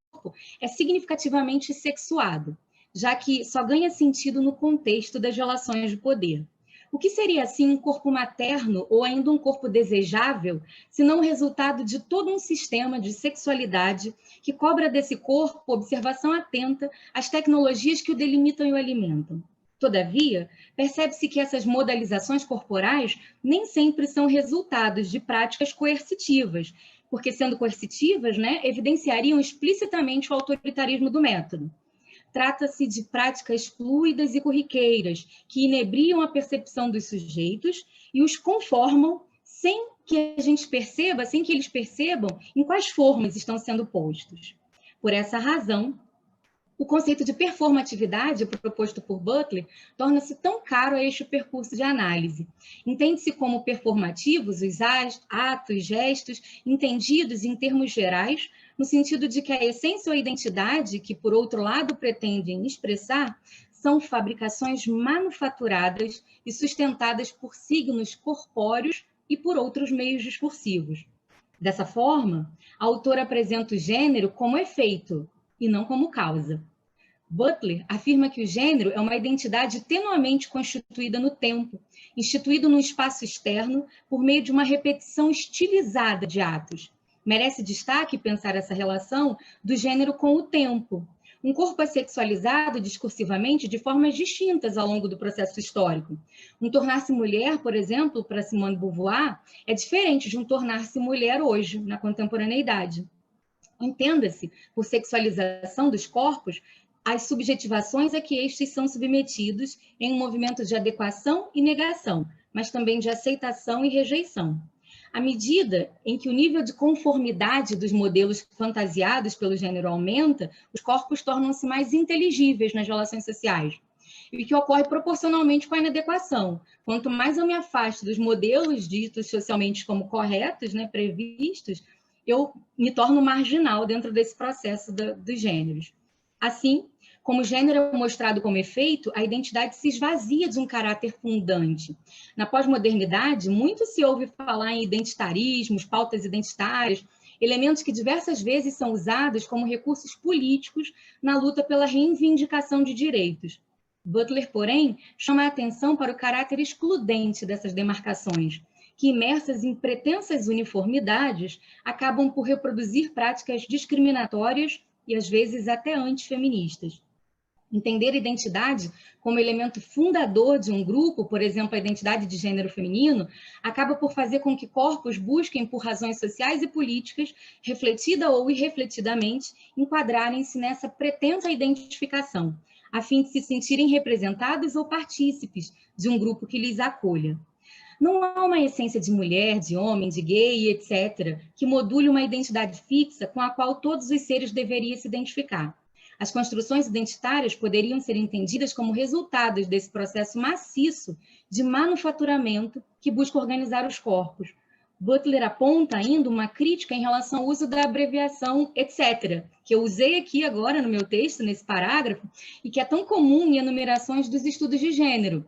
é significativamente sexuado, já que só ganha sentido no contexto das relações de poder. O que seria, assim, um corpo materno ou ainda um corpo desejável, se não o resultado de todo um sistema de sexualidade que cobra desse corpo observação atenta às tecnologias que o delimitam e o alimentam? Todavia, percebe-se que essas modalizações corporais nem sempre são resultados de práticas coercitivas, porque, sendo coercitivas, evidenciariam explicitamente o autoritarismo do método. Trata-se de práticas fluidas e corriqueiras, que inebriam a percepção dos sujeitos e os conformam sem que a gente perceba, sem que eles percebam em quais formas estão sendo postos. Por essa razão, O conceito de performatividade proposto por Butler torna-se tão caro a este percurso de análise. Entende-se como performativos os atos, gestos, entendidos em termos gerais, no sentido de que a essência ou a identidade que, por outro lado, pretendem expressar são fabricações manufaturadas e sustentadas por signos corpóreos e por outros meios discursivos. Dessa forma, a autora apresenta o gênero como efeito e não como causa. Butler afirma que o gênero é uma identidade tenuamente constituída no tempo, instituído num espaço externo por meio de uma repetição estilizada de atos. Merece destaque pensar essa relação do gênero com o tempo. Um corpo é sexualizado discursivamente de formas distintas ao longo do processo histórico. Um tornar-se mulher, por exemplo, para Simone de Beauvoir, é diferente de um tornar-se mulher hoje, na contemporaneidade. Entenda-se por sexualização dos corpos as subjetivações a que estes são submetidos em um movimento de adequação e negação, mas também de aceitação e rejeição. À medida em que o nível de conformidade dos modelos fantasiados pelo gênero aumenta, os corpos tornam-se mais inteligíveis nas relações sociais, e que ocorre proporcionalmente com a inadequação. Quanto mais eu me afasto dos modelos ditos socialmente como corretos, né, previstos, eu me torno marginal dentro desse processo dos gêneros. Assim, como o gênero é mostrado como efeito, a identidade se esvazia de um caráter fundante. Na pós-modernidade, muito se ouve falar em identitarismos, pautas identitárias, elementos que diversas vezes são usados como recursos políticos na luta pela reivindicação de direitos. Butler, porém, chama a atenção para o caráter excludente dessas demarcações, que, imersas em pretensas uniformidades, acabam por reproduzir práticas discriminatórias e, às vezes, até antifeministas. Entender a identidade como elemento fundador de um grupo, por exemplo, a identidade de gênero feminino, acaba por fazer com que corpos busquem, por razões sociais e políticas, refletida ou irrefletidamente, enquadrarem-se nessa pretensa identificação, a fim de se sentirem representados ou partícipes de um grupo que lhes acolha. Não há uma essência de mulher, de homem, de gay, etc., que module uma identidade fixa com a qual todos os seres deveriam se identificar. As construções identitárias poderiam ser entendidas como resultados desse processo maciço de manufaturamento que busca organizar os corpos. Butler aponta ainda uma crítica em relação ao uso da abreviação etc., que eu usei aqui agora no meu texto, nesse parágrafo, e que é tão comum em enumerações dos estudos de gênero,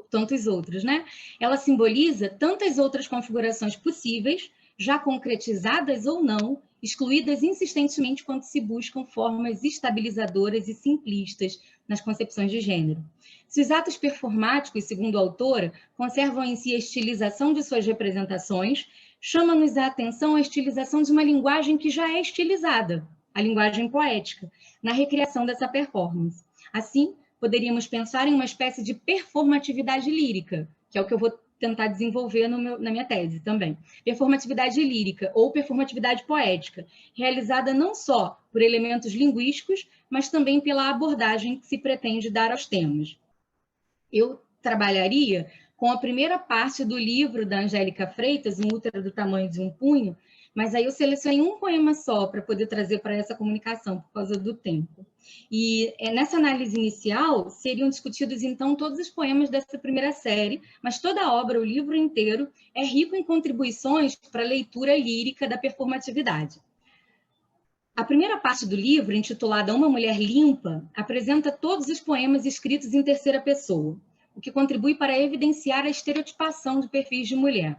tantos outros, né? Ela simboliza tantas outras configurações possíveis, já concretizadas ou não, excluídas insistentemente quando se buscam formas estabilizadoras e simplistas nas concepções de gênero. Se os atos performáticos, segundo a autora, conservam em si a estilização de suas representações, chama-nos a atenção a estilização de uma linguagem que já é estilizada, a linguagem poética, na recriação dessa performance. Assim, poderíamos pensar em uma espécie de performatividade lírica, que é o que eu vou tentar desenvolver na minha tese também. Performatividade lírica ou performatividade poética, realizada não só por elementos linguísticos, mas também pela abordagem que se pretende dar aos temas. Eu trabalharia com a primeira parte do livro da Angélica Freitas, Um Útero do Tamanho de um Punho, mas aí eu selecionei um poema só para poder trazer para essa comunicação, por causa do tempo. E nessa análise inicial, seriam discutidos, então, todos os poemas dessa primeira série, mas toda a obra, o livro inteiro, é rico em contribuições para a leitura lírica da performatividade. A primeira parte do livro, intitulada Uma Mulher Limpa, apresenta todos os poemas escritos em terceira pessoa, o que contribui para evidenciar a estereotipação de perfis de mulher.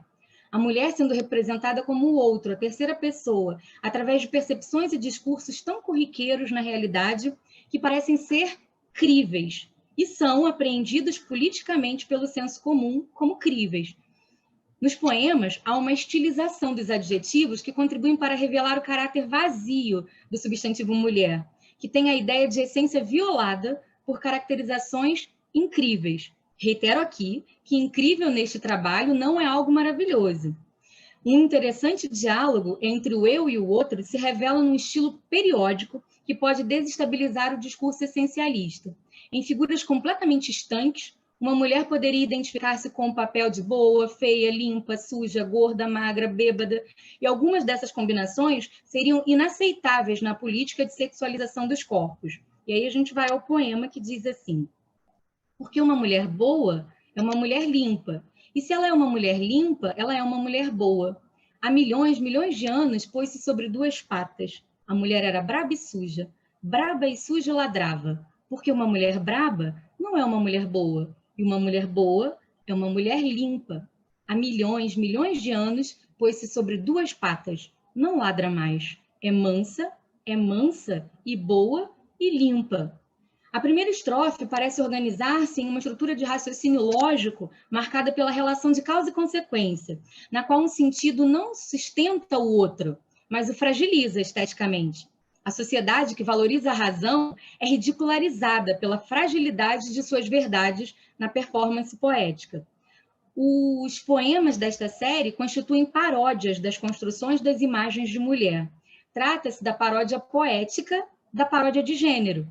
A mulher sendo representada como o outro, a terceira pessoa, através de percepções e discursos tão corriqueiros na realidade que parecem ser críveis e são apreendidos politicamente pelo senso comum como críveis. Nos poemas, há uma estilização dos adjetivos que contribuem para revelar o caráter vazio do substantivo mulher, que tem a ideia de essência violada por caracterizações incríveis. Reitero aqui que incrível neste trabalho não é algo maravilhoso. Um interessante diálogo entre o eu e o outro se revela num estilo periódico que pode desestabilizar o discurso essencialista. Em figuras completamente estanques, Uma mulher poderia identificar-se com o papel de boa, feia, limpa, suja, gorda, magra, bêbada, e algumas dessas combinações seriam inaceitáveis na política de sexualização dos corpos. E aí a gente vai ao poema que diz assim: porque uma mulher boa é uma mulher limpa, e se ela é uma mulher limpa, ela é uma mulher boa. Há milhões de anos pôs-se sobre duas patas. A mulher era braba e suja. Braba e suja ladrava, porque uma mulher braba não é uma mulher boa, e uma mulher boa é uma mulher limpa. Há milhões de anos pôs-se sobre duas patas. Não ladra mais. É mansa e boa e limpa. A primeira estrofe parece organizar-se em uma estrutura de raciocínio lógico marcada pela relação de causa e consequência, na qual um sentido não sustenta o outro, mas o fragiliza esteticamente. A sociedade que valoriza a razão é ridicularizada pela fragilidade de suas verdades na performance poética. Os poemas desta série constituem paródias das construções das imagens de mulher. Trata-se da paródia poética da paródia de gênero.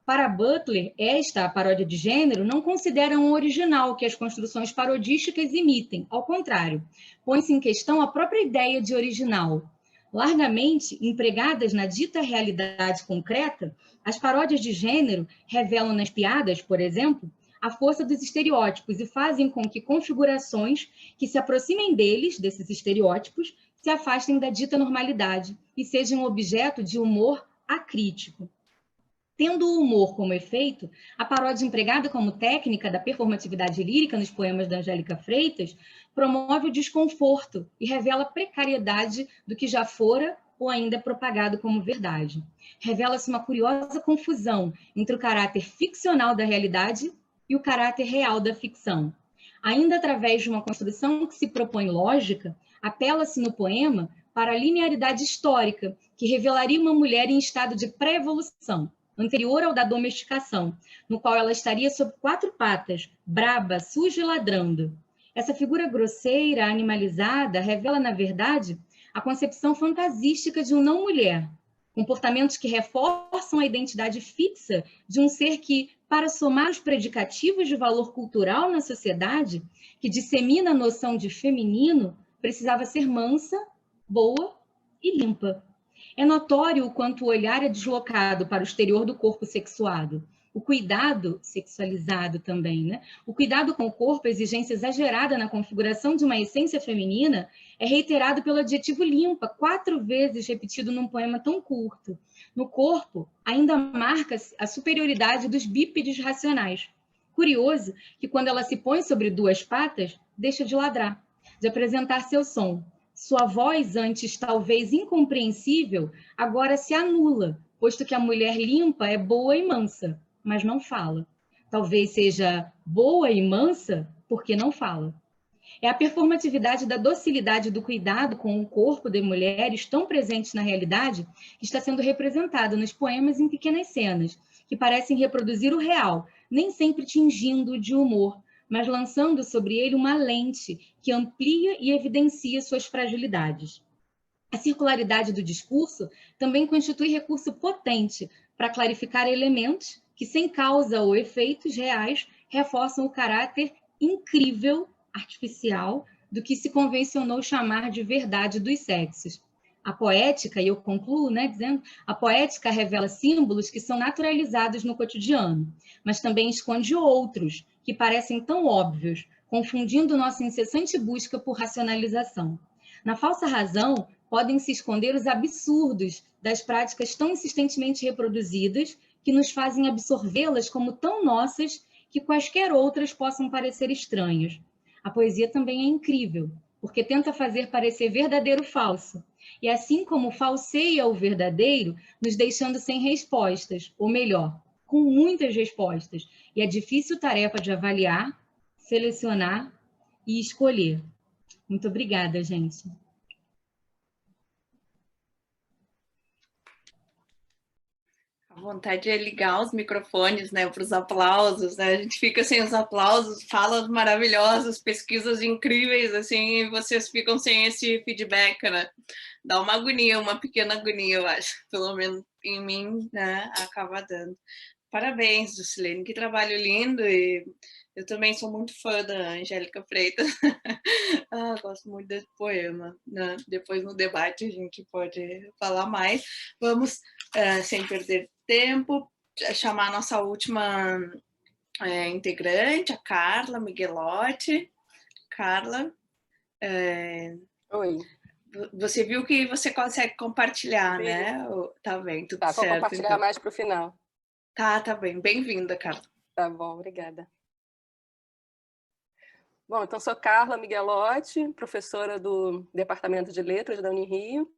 Para Butler, a paródia de gênero, não considera um original que as construções parodísticas imitem. Ao contrário, põe-se em questão a própria ideia de original. Largamente empregadas na dita realidade concreta, as paródias de gênero revelam nas piadas, por exemplo, a força dos estereótipos e fazem com que configurações que se aproximem deles, desses estereótipos, se afastem da dita normalidade e sejam objeto de humor acrítico. Tendo o humor como efeito, a paródia empregada como técnica da performatividade lírica nos poemas da Angélica Freitas promove o desconforto e revela a precariedade do que já fora ou ainda é propagado como verdade. Revela-se uma curiosa confusão entre o caráter ficcional da realidade e o caráter real da ficção. Ainda através de uma construção que se propõe lógica, apela-se no poema para a linearidade histórica, que revelaria uma mulher em estado de pré-evolução, anterior ao da domesticação, no qual ela estaria sob quatro patas, braba, suja e ladrando. Essa figura grosseira, animalizada, revela, na verdade, a concepção fantasística de um não-mulher, comportamentos que reforçam a identidade fixa de um ser que, para somar os predicativos de valor cultural na sociedade, que dissemina a noção de feminino, precisava ser mansa, boa e limpa. É notório o quanto o olhar é deslocado para o exterior do corpo sexuado. O cuidado, sexualizado também, né? O cuidado com o corpo, a exigência exagerada na configuração de uma essência feminina, é reiterado pelo adjetivo limpa, 4 vezes repetido num poema tão curto. No corpo, ainda marca-se a superioridade dos bípedes racionais. Curioso que quando ela se põe sobre duas patas, deixa de ladrar, de apresentar seu som. Sua voz, antes talvez incompreensível, agora se anula, posto que a mulher limpa é boa e mansa, mas não fala. Talvez seja boa e mansa porque não fala. É a performatividade da docilidade do cuidado com o corpo de mulheres tão presentes na realidade que está sendo representada nos poemas em pequenas cenas, que parecem reproduzir o real, nem sempre tingindo de humor, mas lançando sobre ele uma lente que amplia e evidencia suas fragilidades. A circularidade do discurso também constitui recurso potente para clarificar elementos que, sem causa ou efeitos reais, reforçam o caráter incrível, artificial, do que se convencionou chamar de verdade dos sexos. A poética, e eu concluo, dizendo, a poética revela símbolos que são naturalizados no cotidiano, mas também esconde outros, que parecem tão óbvios, confundindo nossa incessante busca por racionalização. Na falsa razão, podem se esconder os absurdos das práticas tão insistentemente reproduzidas que nos fazem absorvê-las como tão nossas que quaisquer outras possam parecer estranhos. A poesia também é incrível, porque tenta fazer parecer verdadeiro falso, e assim como falseia o verdadeiro, nos deixando sem respostas, ou melhor, com muitas respostas, e a difícil tarefa de avaliar, selecionar e escolher. Muito obrigada, gente. A vontade é ligar os microfones, para os aplausos, A gente fica sem os aplausos, falas maravilhosas, pesquisas incríveis, assim, e vocês ficam sem esse feedback, Dá uma agonia, uma pequena agonia, eu acho. Pelo menos em mim, acaba dando. Parabéns, Juscelene, que trabalho lindo, e Eu também sou muito fã da Angélica Freitas. Gosto muito desse poema, né? Depois no debate a gente pode falar mais. Vamos, sem perder tempo, chamar a nossa última integrante, a Carla Miguelotti. Carla, Oi. Você viu que você consegue compartilhar, Sim. Né? Tá bem, tudo certo. Vou compartilhar então. Mais para o final. Tá bem. Bem-vinda, Carla. Tá bom, obrigada. Bom, então sou Carla Miguelotti, professora do Departamento de Letras da Unirio.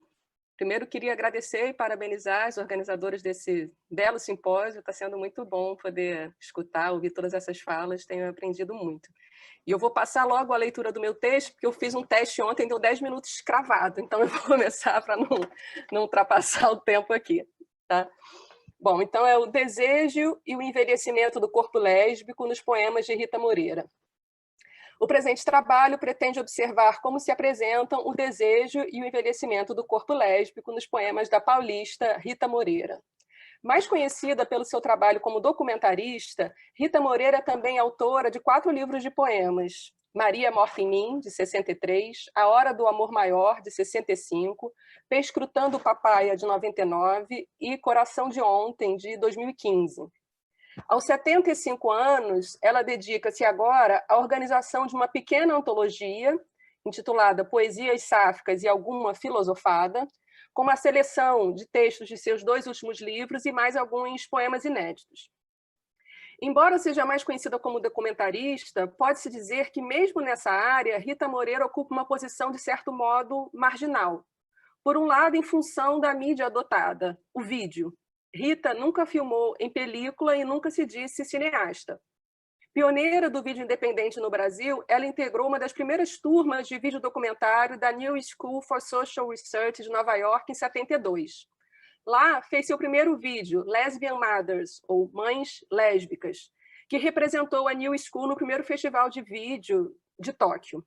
Primeiro, queria agradecer e parabenizar as organizadoras desse belo simpósio. Está sendo muito bom poder escutar, ouvir todas essas falas, tenho aprendido muito. E eu vou passar logo a leitura do meu texto, porque eu fiz um teste ontem, deu 10 minutos cravado, então eu vou começar para não ultrapassar o tempo aqui. Tá? Bom, então é o desejo e o envelhecimento do corpo lésbico nos poemas de Rita Moreira. O presente trabalho pretende observar como se apresentam o desejo e o envelhecimento do corpo lésbico nos poemas da paulista Rita Moreira. Mais conhecida pelo seu trabalho como documentarista, Rita Moreira é também autora de 4 livros de poemas: Maria Morta em Mim, de 63, A Hora do Amor Maior, de 65, Perscrutando o Papaya, de 99 e Coração de Ontem, de 2015. Aos 75 anos, ela dedica-se agora à organização de uma pequena antologia, intitulada Poesias Sáficas e Alguma Filosofada, com uma seleção de textos de seus 2 últimos livros e mais alguns poemas inéditos. Embora seja mais conhecida como documentarista, pode-se dizer que, mesmo nessa área, Rita Moreira ocupa uma posição, de certo modo, marginal. Por um lado, em função da mídia adotada, o vídeo. Rita nunca filmou em película e nunca se disse cineasta. Pioneira do vídeo independente no Brasil, ela integrou uma das primeiras turmas de vídeo documentário da New School for Social Research de Nova York em 72. Lá, fez seu primeiro vídeo, Lesbian Mothers, ou Mães Lésbicas, que representou a New School no primeiro festival de vídeo de Tóquio.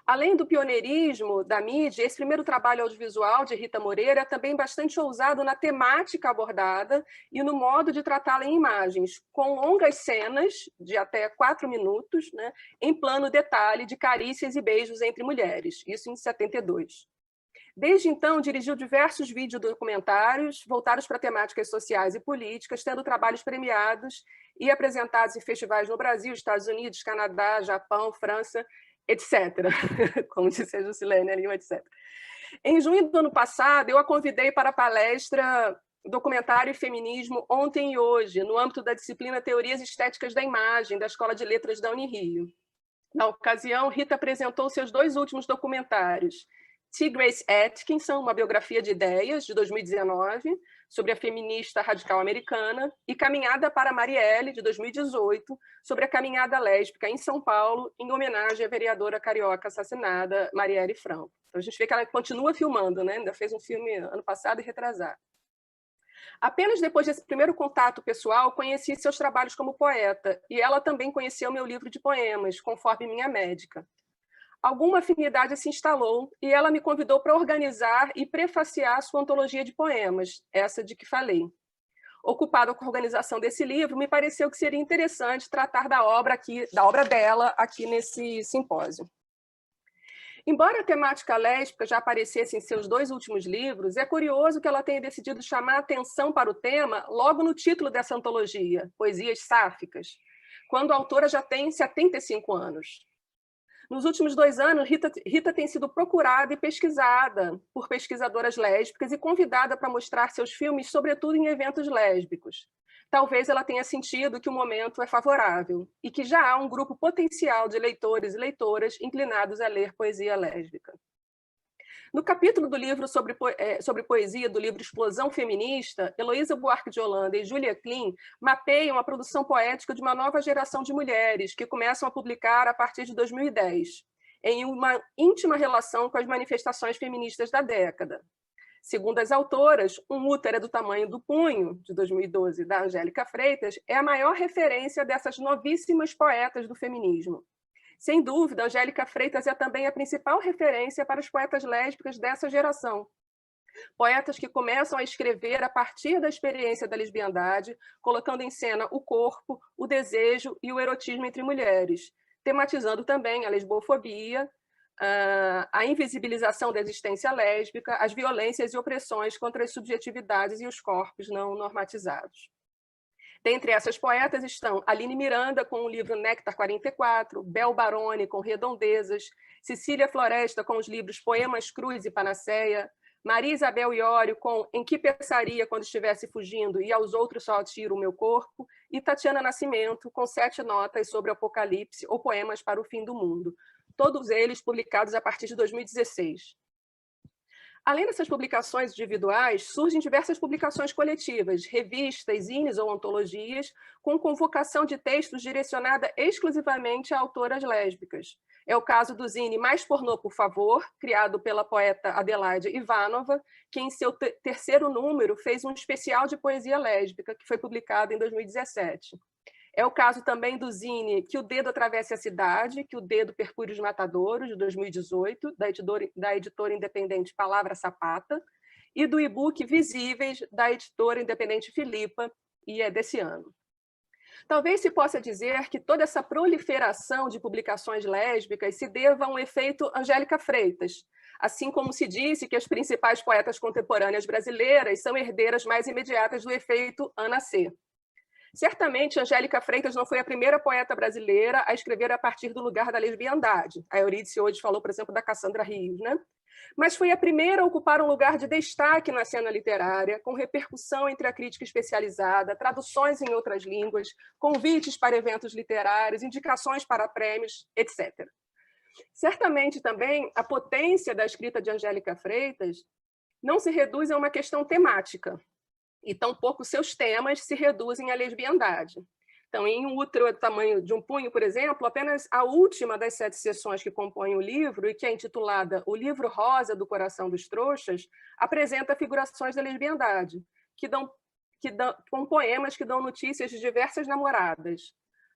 Além do pioneirismo da mídia, esse primeiro trabalho audiovisual de Rita Moreira é também bastante ousado na temática abordada e no modo de tratá-la em imagens, com longas cenas, de até 4 minutos, né, em plano detalhe de carícias e beijos entre mulheres, isso em 72. Desde então, dirigiu diversos videodocumentários voltados para temáticas sociais e políticas, tendo trabalhos premiados e apresentados em festivais no Brasil, Estados Unidos, Canadá, Japão, França, etc. Como disse a Juscelene ali, etc. Em junho do ano passado, eu a convidei para a palestra Documentário e Feminismo Ontem e Hoje, no âmbito da disciplina Teorias Estéticas da Imagem, da Escola de Letras da Unirio. Na ocasião, Rita apresentou seus 2 últimos documentários, T. Grace Atkinson, uma biografia de ideias, de 2019, sobre a feminista radical americana, e Caminhada para Marielle, de 2018, sobre a caminhada lésbica em São Paulo, em homenagem à vereadora carioca assassinada, Marielle Franco. Então, a gente vê que ela continua filmando, né? Ainda fez um filme ano passado e retrasado. Apenas depois desse primeiro contato pessoal, conheci seus trabalhos como poeta, e ela também conheceu meu livro de poemas, Conforme Minha Médica. Alguma afinidade se instalou e ela me convidou para organizar e prefaciar sua antologia de poemas, essa de que falei. Ocupada com a organização desse livro, me pareceu que seria interessante tratar da obra dela aqui nesse simpósio. Embora a temática lésbica já aparecesse em seus 2 últimos livros, é curioso que ela tenha decidido chamar a atenção para o tema logo no título dessa antologia, Poesias Sáficas, quando a autora já tem 75 anos. Nos últimos 2 anos, Rita tem sido procurada e pesquisada por pesquisadoras lésbicas e convidada para mostrar seus filmes, sobretudo em eventos lésbicos. Talvez ela tenha sentido que o momento é favorável e que já há um grupo potencial de leitores e leitoras inclinados a ler poesia lésbica. No capítulo do livro sobre poesia do livro Explosão Feminista, Heloísa Buarque de Holanda e Julia Klein mapeiam a produção poética de uma nova geração de mulheres que começam a publicar a partir de 2010, em uma íntima relação com as manifestações feministas da década. Segundo as autoras, Um Útero é do Tamanho do Punho, de 2012, da Angélica Freitas, é a maior referência dessas novíssimas poetas do feminismo. Sem dúvida, Angélica Freitas é também a principal referência para as poetas lésbicas dessa geração. Poetas que começam a escrever a partir da experiência da lesbiandade, colocando em cena o corpo, o desejo e o erotismo entre mulheres, tematizando também a lesbofobia, a invisibilização da existência lésbica, as violências e opressões contra as subjetividades e os corpos não normatizados. Dentre essas poetas estão Aline Miranda, com o livro Néctar 44, Bel Baroni, com Redondezas, Cecília Floresta, com os livros Poemas, Cruz e Panaceia, Maria Isabel Iório, com Em que pensaria quando estivesse fugindo e aos outros só atiro o meu corpo, e Tatiana Nascimento, com 7 notas sobre o Apocalipse ou Poemas para o Fim do Mundo, todos eles publicados a partir de 2016. Além dessas publicações individuais, surgem diversas publicações coletivas, revistas, zines ou antologias, com convocação de textos direcionada exclusivamente a autoras lésbicas. É o caso do zine Mais Pornô, por Favor, criado pela poeta Adelaide Ivanova, que em seu terceiro número fez um especial de poesia lésbica, que foi publicado em 2017. É o caso também do zine Que o Dedo Atravesse a Cidade, Que o Dedo Perfure os Matadouros, de 2018, da editora independente Palavra Sapata, e do e-book Visíveis, da editora independente Filipa, e é desse ano. Talvez se possa dizer que toda essa proliferação de publicações lésbicas se deva a um efeito Angélica Freitas, assim como se disse que as principais poetas contemporâneas brasileiras são herdeiras mais imediatas do efeito Ana C. Certamente, Angélica Freitas não foi a primeira poeta brasileira a escrever a partir do lugar da lesbiandade. A Eurídice hoje falou, por exemplo, da Cassandra Rios, né? Mas foi a primeira a ocupar um lugar de destaque na cena literária, com repercussão entre a crítica especializada, traduções em outras línguas, convites para eventos literários, indicações para prêmios, etc. Certamente também a potência da escrita de Angélica Freitas não se reduz a uma questão temática, e tampouco seus temas se reduzem à lesbiandade. Então, em Um Útero do Tamanho de um Punho, por exemplo, apenas a última das 7 sessões que compõem o livro, e que é intitulada O Livro Rosa do Coração dos Trouxas, apresenta figurações da lesbiandade, com poemas que dão notícias de diversas namoradas.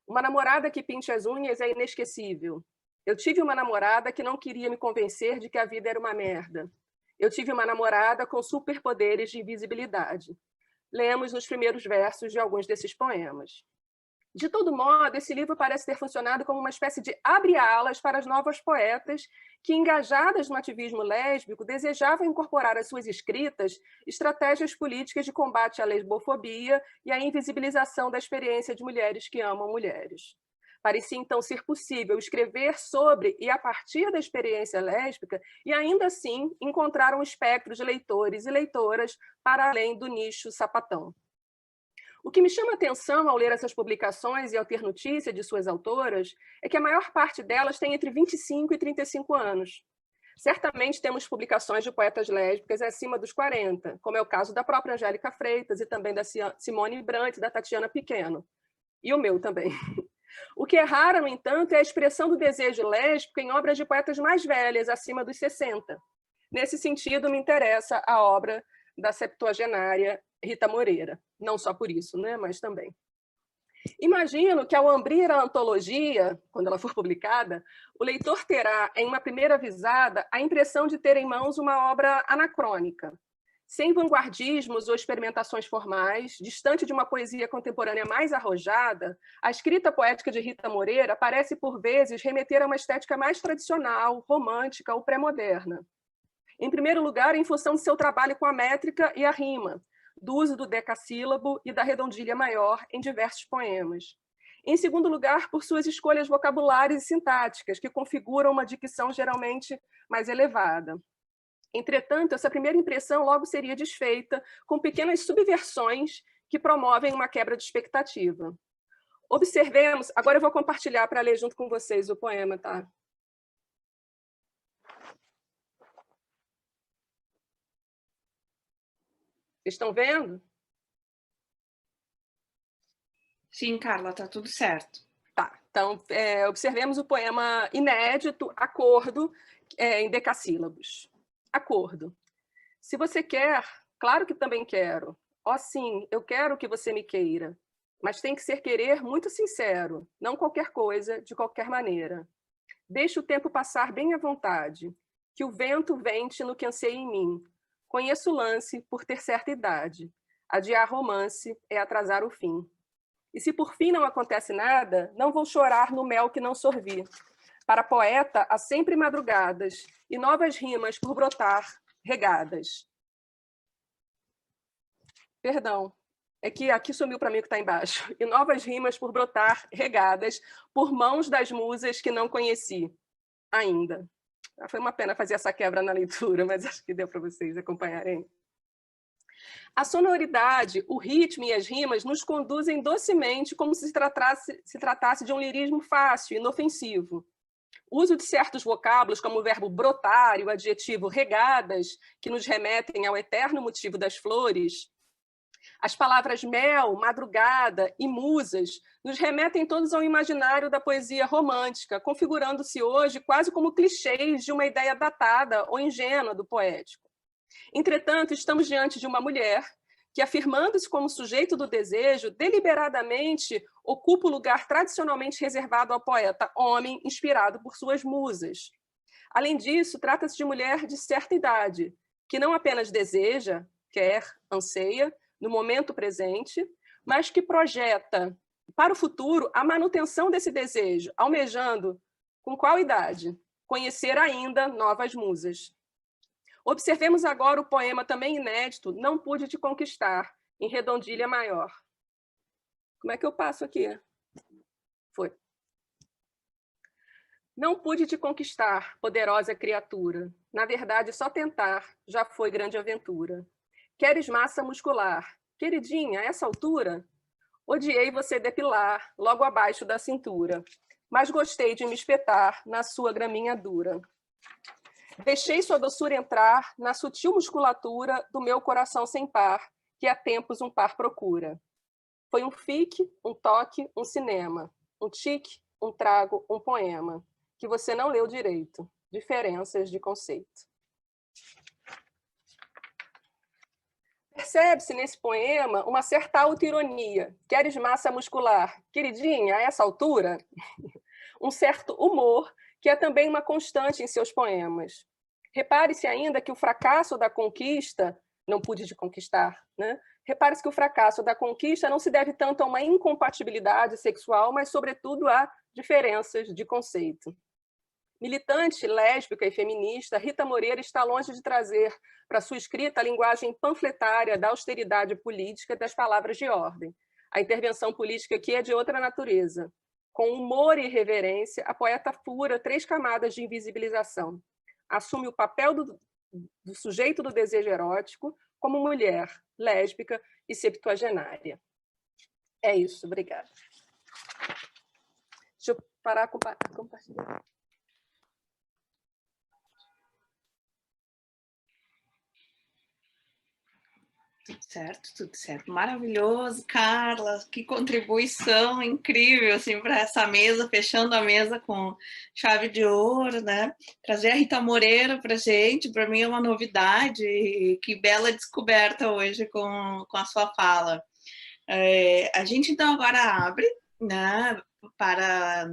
Uma namorada que pinte as unhas é inesquecível. Eu tive uma namorada que não queria me convencer de que a vida era uma merda. Eu tive uma namorada com superpoderes de invisibilidade. Lemos nos primeiros versos de alguns desses poemas. De todo modo, esse livro parece ter funcionado como uma espécie de abre-alas para as novas poetas que, engajadas no ativismo lésbico, desejavam incorporar às suas escritas estratégias políticas de combate à lesbofobia e à invisibilização da experiência de mulheres que amam mulheres. Parecia, então, ser possível escrever sobre e a partir da experiência lésbica e, ainda assim, encontrar um espectro de leitores e leitoras para além do nicho sapatão. O que me chama a atenção ao ler essas publicações e ao ter notícia de suas autoras é que a maior parte delas tem entre 25 e 35 anos. Certamente temos publicações de poetas lésbicas acima dos 40, como é o caso da própria Angélica Freitas e também da Simone Brant e da Tatiana Pequeno. E o meu também. O que é raro, no entanto, é a expressão do desejo lésbico em obras de poetas mais velhas, acima dos 60. Nesse sentido, me interessa a obra da septuagenária Rita Moreira. Não só por isso, né? Mas também. Imagino que, ao abrir a antologia, quando ela for publicada, o leitor terá, em uma primeira visada, a impressão de ter em mãos uma obra anacrônica, sem vanguardismos ou experimentações formais, distante de uma poesia contemporânea mais arrojada. A escrita poética de Rita Moreira parece, por vezes, remeter a uma estética mais tradicional, romântica ou pré-moderna. Em primeiro lugar, em função de seu trabalho com a métrica e a rima, do uso do decassílabo e da redondilha maior em diversos poemas. Em segundo lugar, por suas escolhas vocabulárias e sintáticas, que configuram uma dicção geralmente mais elevada. Entretanto, essa primeira impressão logo seria desfeita com pequenas subversões que promovem uma quebra de expectativa. Observemos, agora eu vou compartilhar para ler junto com vocês o poema, tá? Vocês estão vendo? Sim, Carla, tá tudo certo. Tá, então observemos o poema inédito, Acordo, em decassílabos. Acordo. Se você quer, claro que também quero. Ó sim, eu quero que você me queira. Mas tem que ser querer muito sincero, não qualquer coisa, de qualquer maneira. Deixe o tempo passar bem à vontade, que o vento vente no que anseia em mim. Conheço o lance por ter certa idade. Adiar romance é atrasar o fim. E se por fim não acontece nada, não vou chorar no mel que não sorvi. Para poeta, há sempre madrugadas e novas rimas por brotar, regadas. Perdão, é que aqui sumiu para mim o que está embaixo. E novas rimas por brotar, regadas por mãos das musas que não conheci ainda. Foi uma pena fazer essa quebra na leitura, mas acho que deu para vocês acompanharem. A sonoridade, o ritmo e as rimas nos conduzem docemente como se tratasse de um lirismo fácil, inofensivo. O uso de certos vocábulos, como o verbo brotar e o adjetivo regadas, que nos remetem ao eterno motivo das flores, as palavras mel, madrugada e musas nos remetem todos ao imaginário da poesia romântica, configurando-se hoje quase como clichês de uma ideia datada ou ingênua do poético. Entretanto, estamos diante de uma mulher que, afirmando-se como sujeito do desejo, deliberadamente ocupa o lugar tradicionalmente reservado ao poeta homem, inspirado por suas musas. Além disso, trata-se de mulher de certa idade, que não apenas deseja, quer, anseia, no momento presente, mas que projeta para o futuro a manutenção desse desejo, almejando, com qual idade? Conhecer ainda novas musas. Observemos agora o poema também inédito, Não Pude Te Conquistar, em redondilha maior. Como é que eu passo aqui? Foi. Não pude te conquistar, poderosa criatura. Na verdade, só tentar já foi grande aventura. Queres massa muscular? Queridinha, a essa altura? Odiei você depilar, logo abaixo da cintura, mas gostei de me espetar na sua graminha dura. Deixei sua doçura entrar na sutil musculatura do meu coração sem par, que há tempos um par procura. Foi um fique, um toque, um cinema, um tique, um trago, um poema, que você não leu direito. Diferenças de conceito. Percebe-se nesse poema uma certa autoironia. Queres massa muscular? Queridinha, a essa altura? Um certo humor, que é também uma constante em seus poemas. Repare-se ainda que o fracasso da conquista, não pude te conquistar, né? Repare-se que o fracasso da conquista não se deve tanto a uma incompatibilidade sexual, mas, sobretudo, a diferenças de conceito. Militante, lésbica e feminista, Rita Moreira está longe de trazer para sua escrita a linguagem panfletária da austeridade política das palavras de ordem. A intervenção política aqui é de outra natureza. Com humor e reverência, a poeta fura 3 camadas de invisibilização. Assume o papel do sujeito do desejo erótico como mulher, lésbica e septuagenária. É isso, obrigada. Deixa eu parar com compartilhar. Tudo certo. Maravilhoso, Carla, que contribuição incrível assim, para essa mesa, fechando a mesa com chave de ouro, né? Trazer a Rita Moreira para a gente, para mim é uma novidade, e que bela descoberta hoje com a sua fala. A gente então agora abre, né, para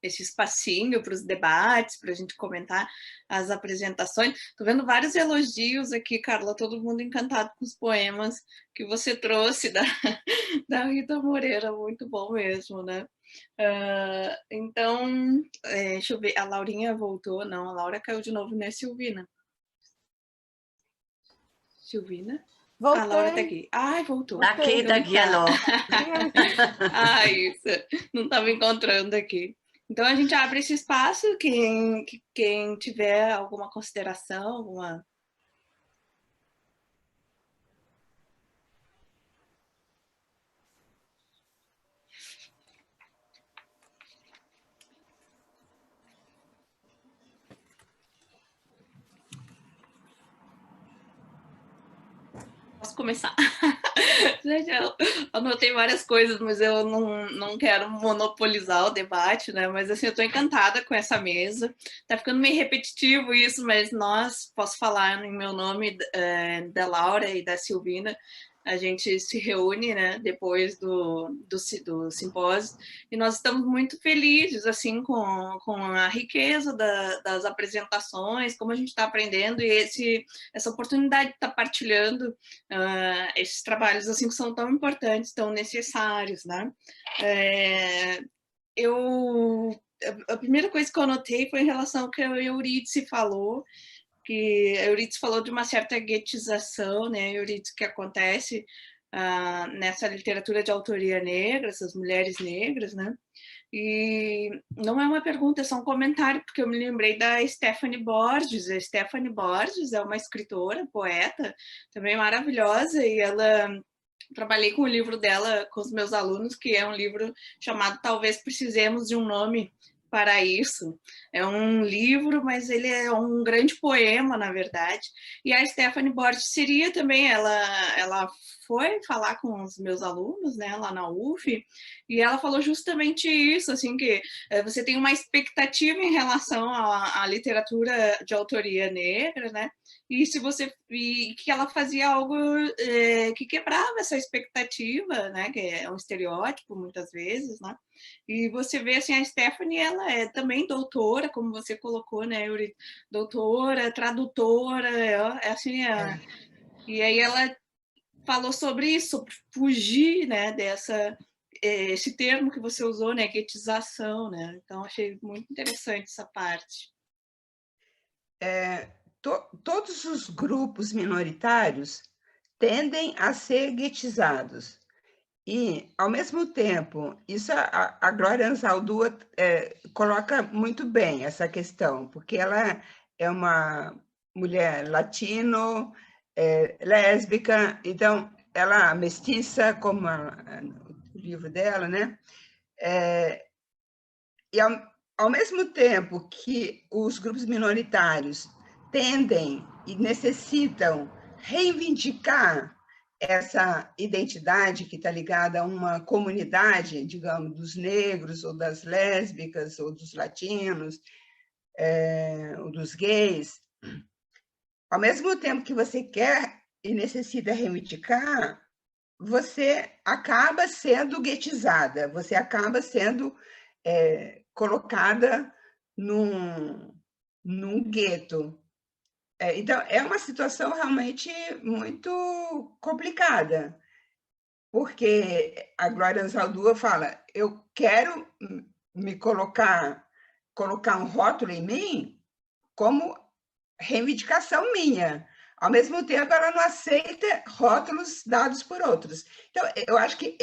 esse espacinho para os debates, para a gente comentar as apresentações. Estou vendo vários elogios aqui, Carla, todo mundo encantado com os poemas que você trouxe da Rita Moreira, muito bom mesmo, né? Então, deixa eu ver, a Laurinha voltou, não, a Laura caiu de novo, né, Silvina? Silvina? Voltei. A Laura está aqui. Ai, voltou. Tá aqui, alô. Isso, não estava encontrando aqui. Então, a gente abre esse espaço, quem tiver alguma consideração, alguma... Posso começar? Gente, eu anotei várias coisas, mas eu não quero monopolizar o debate, né? Mas assim, eu estou encantada com essa mesa. Tá ficando meio repetitivo isso, mas posso falar em meu nome, da Laura e da Silvina, a gente se reúne, né, depois do simpósio, e nós estamos muito felizes, assim, com a riqueza das apresentações, como a gente está aprendendo, e essa oportunidade de estar partilhando esses trabalhos, assim, que são tão importantes, tão necessários, né? A primeira coisa que eu notei foi em relação ao que a Eurídice falou, que a Eurídice falou de uma certa guetização, né, Eurídice, que acontece nessa literatura de autoria negra, essas mulheres negras, né, e não é uma pergunta, é só um comentário, porque eu me lembrei da Stephanie Borges. A Stephanie Borges é uma escritora, poeta, também maravilhosa, e trabalhei com o livro dela com os meus alunos, que é um livro chamado Talvez Precisemos de um Nome para Isso. É um livro, mas ele é um grande poema, na verdade. E a Stephanie Borges seria também, ela foi falar com os meus alunos, né, lá na UF, e ela falou justamente isso, assim, que você tem uma expectativa em relação à literatura de autoria negra, né, e que ela fazia algo que quebrava essa expectativa, né, que é um estereótipo muitas vezes, né, e você vê assim, a Stephanie, ela é também doutora, como você colocou, né, Yuri, doutora, tradutora, e aí ela falou sobre isso, sobre fugir, né, esse termo que você usou, né, guetização, né, então achei muito interessante essa parte. Todos os grupos minoritários tendem a ser guetizados. E, ao mesmo tempo, isso a Glória Anzaldúa coloca muito bem essa questão, porque ela é uma mulher latino, lésbica, então, ela mestiça, como o livro dela, né? E, ao mesmo tempo que os grupos minoritários tendem e necessitam reivindicar essa identidade que está ligada a uma comunidade, digamos, dos negros, ou das lésbicas, ou dos latinos, ou dos gays, ao mesmo tempo que você quer e necessita reivindicar, você acaba sendo guetizada, você acaba sendo colocada num gueto. Então, é uma situação realmente muito complicada, porque a Glória Anzaldúa fala, eu quero me colocar um rótulo em mim como reivindicação minha. Ao mesmo tempo, ela não aceita rótulos dados por outros. Então, eu acho que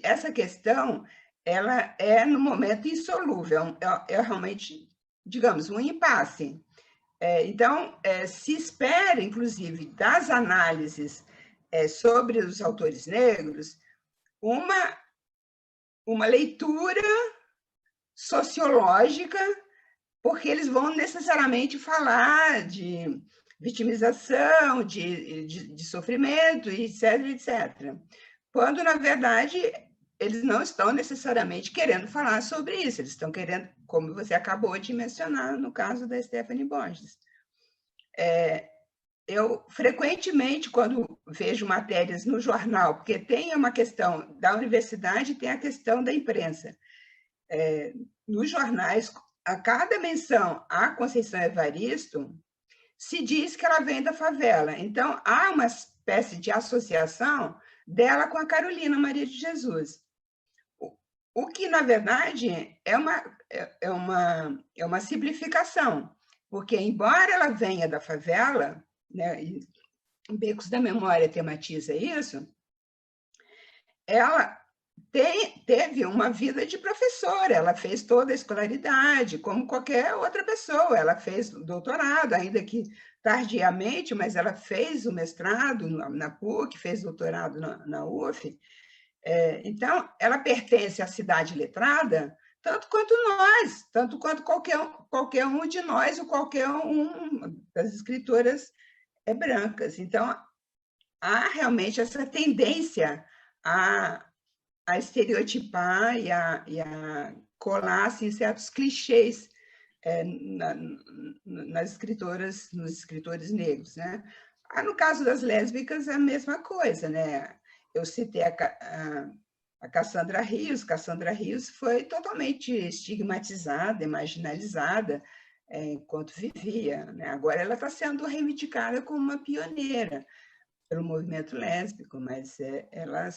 essa questão ela é, no momento, insolúvel. É realmente, digamos, um impasse. Então, se espera, inclusive, das análises sobre os autores negros, uma leitura sociológica, porque eles vão necessariamente falar de vitimização, de sofrimento, etc., etc. Quando, na verdade, eles não estão necessariamente querendo falar sobre isso, eles estão querendo, como você acabou de mencionar no caso da Stephanie Borges. Eu, frequentemente, quando vejo matérias no jornal, porque tem uma questão da universidade, tem a questão da imprensa, nos jornais, a cada menção à Conceição Evaristo, se diz que ela vem da favela. Então, há uma espécie de associação dela com a Carolina Maria de Jesus. O que, na verdade, é uma simplificação, porque, embora ela venha da favela, né, e Becos da Memória tematiza isso, ela teve uma vida de professora, ela fez toda a escolaridade, como qualquer outra pessoa, ela fez doutorado, ainda que tardiamente, mas ela fez o mestrado na PUC, fez doutorado na UF. Então, ela pertence à cidade letrada, tanto quanto nós, tanto quanto qualquer um de nós, ou qualquer um das escritoras brancas. Então, há realmente essa tendência a estereotipar e a colar assim, certos clichês nas escritoras, nos escritores negros, né? No caso das lésbicas, é a mesma coisa, né? eu citei a Cassandra Rios. Cassandra Rios foi totalmente estigmatizada e marginalizada enquanto vivia, né? Agora ela está sendo reivindicada como uma pioneira pelo movimento lésbico, mas ela,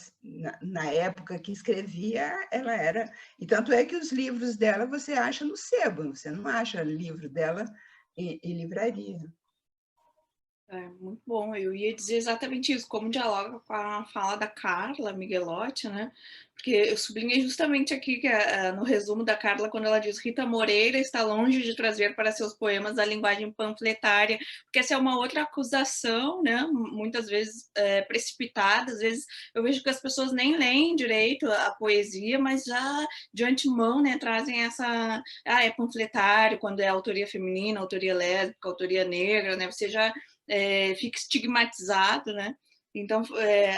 na época que escrevia, ela era... E tanto é que os livros dela você acha no sebo, você não acha livro dela em livraria. Muito bom. Eu ia dizer exatamente isso, como dialoga com a fala da Carla Miguelotti, né? Porque eu sublinhei justamente aqui que no resumo da Carla, quando ela diz Rita Moreira está longe de trazer para seus poemas a linguagem panfletária, porque essa é uma outra acusação, né? Muitas vezes precipitada, às vezes eu vejo que as pessoas nem leem direito a poesia, mas já de antemão, né, trazem essa... é panfletário, quando é autoria feminina, autoria lésbica, autoria negra, né? Você já... fica estigmatizado, né? Então,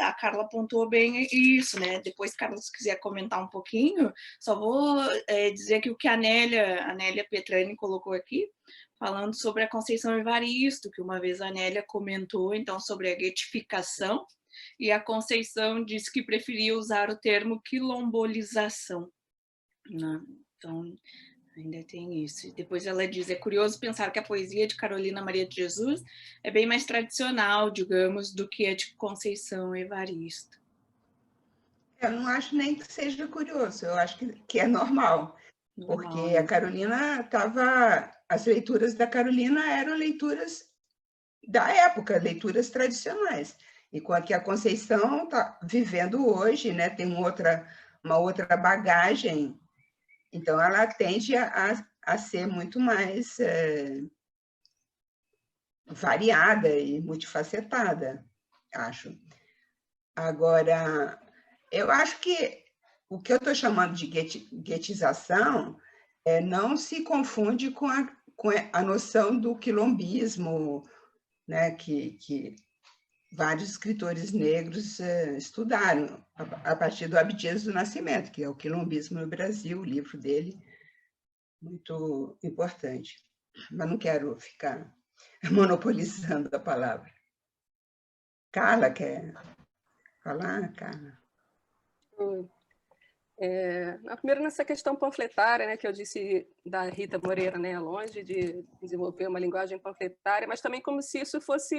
a Carla apontou bem isso, né? Depois, Carla, se quiser comentar um pouquinho, só vou dizer que o que a Nélia Petrani colocou aqui, falando sobre a Conceição Evaristo, que uma vez a Nélia comentou, então, sobre a guetificação, e a Conceição disse que preferia usar o termo quilombolização, né? Então, ainda tem isso. E depois ela diz, é curioso pensar que a poesia de Carolina Maria de Jesus é bem mais tradicional, digamos, do que a de Conceição Evaristo. Eu não acho nem que seja curioso, eu acho que é normal, porque a Carolina estava... As leituras da Carolina eram leituras da época, leituras tradicionais, enquanto que a Conceição está vivendo hoje, né, tem uma outra bagagem. Então, ela tende a ser muito mais variada e multifacetada, acho. Agora, eu acho que o que eu estou chamando de guetização não se confunde com a noção do quilombismo, né, que vários escritores negros estudaram, a partir do Abdias do Nascimento, que é o quilombismo no Brasil, o livro dele, muito importante. Mas não quero ficar monopolizando a palavra. Carla, quer falar, Carla? Primeiro, nessa questão panfletária, né, que eu disse da Rita Moreira, né, longe de desenvolver uma linguagem panfletária, mas também como se isso fosse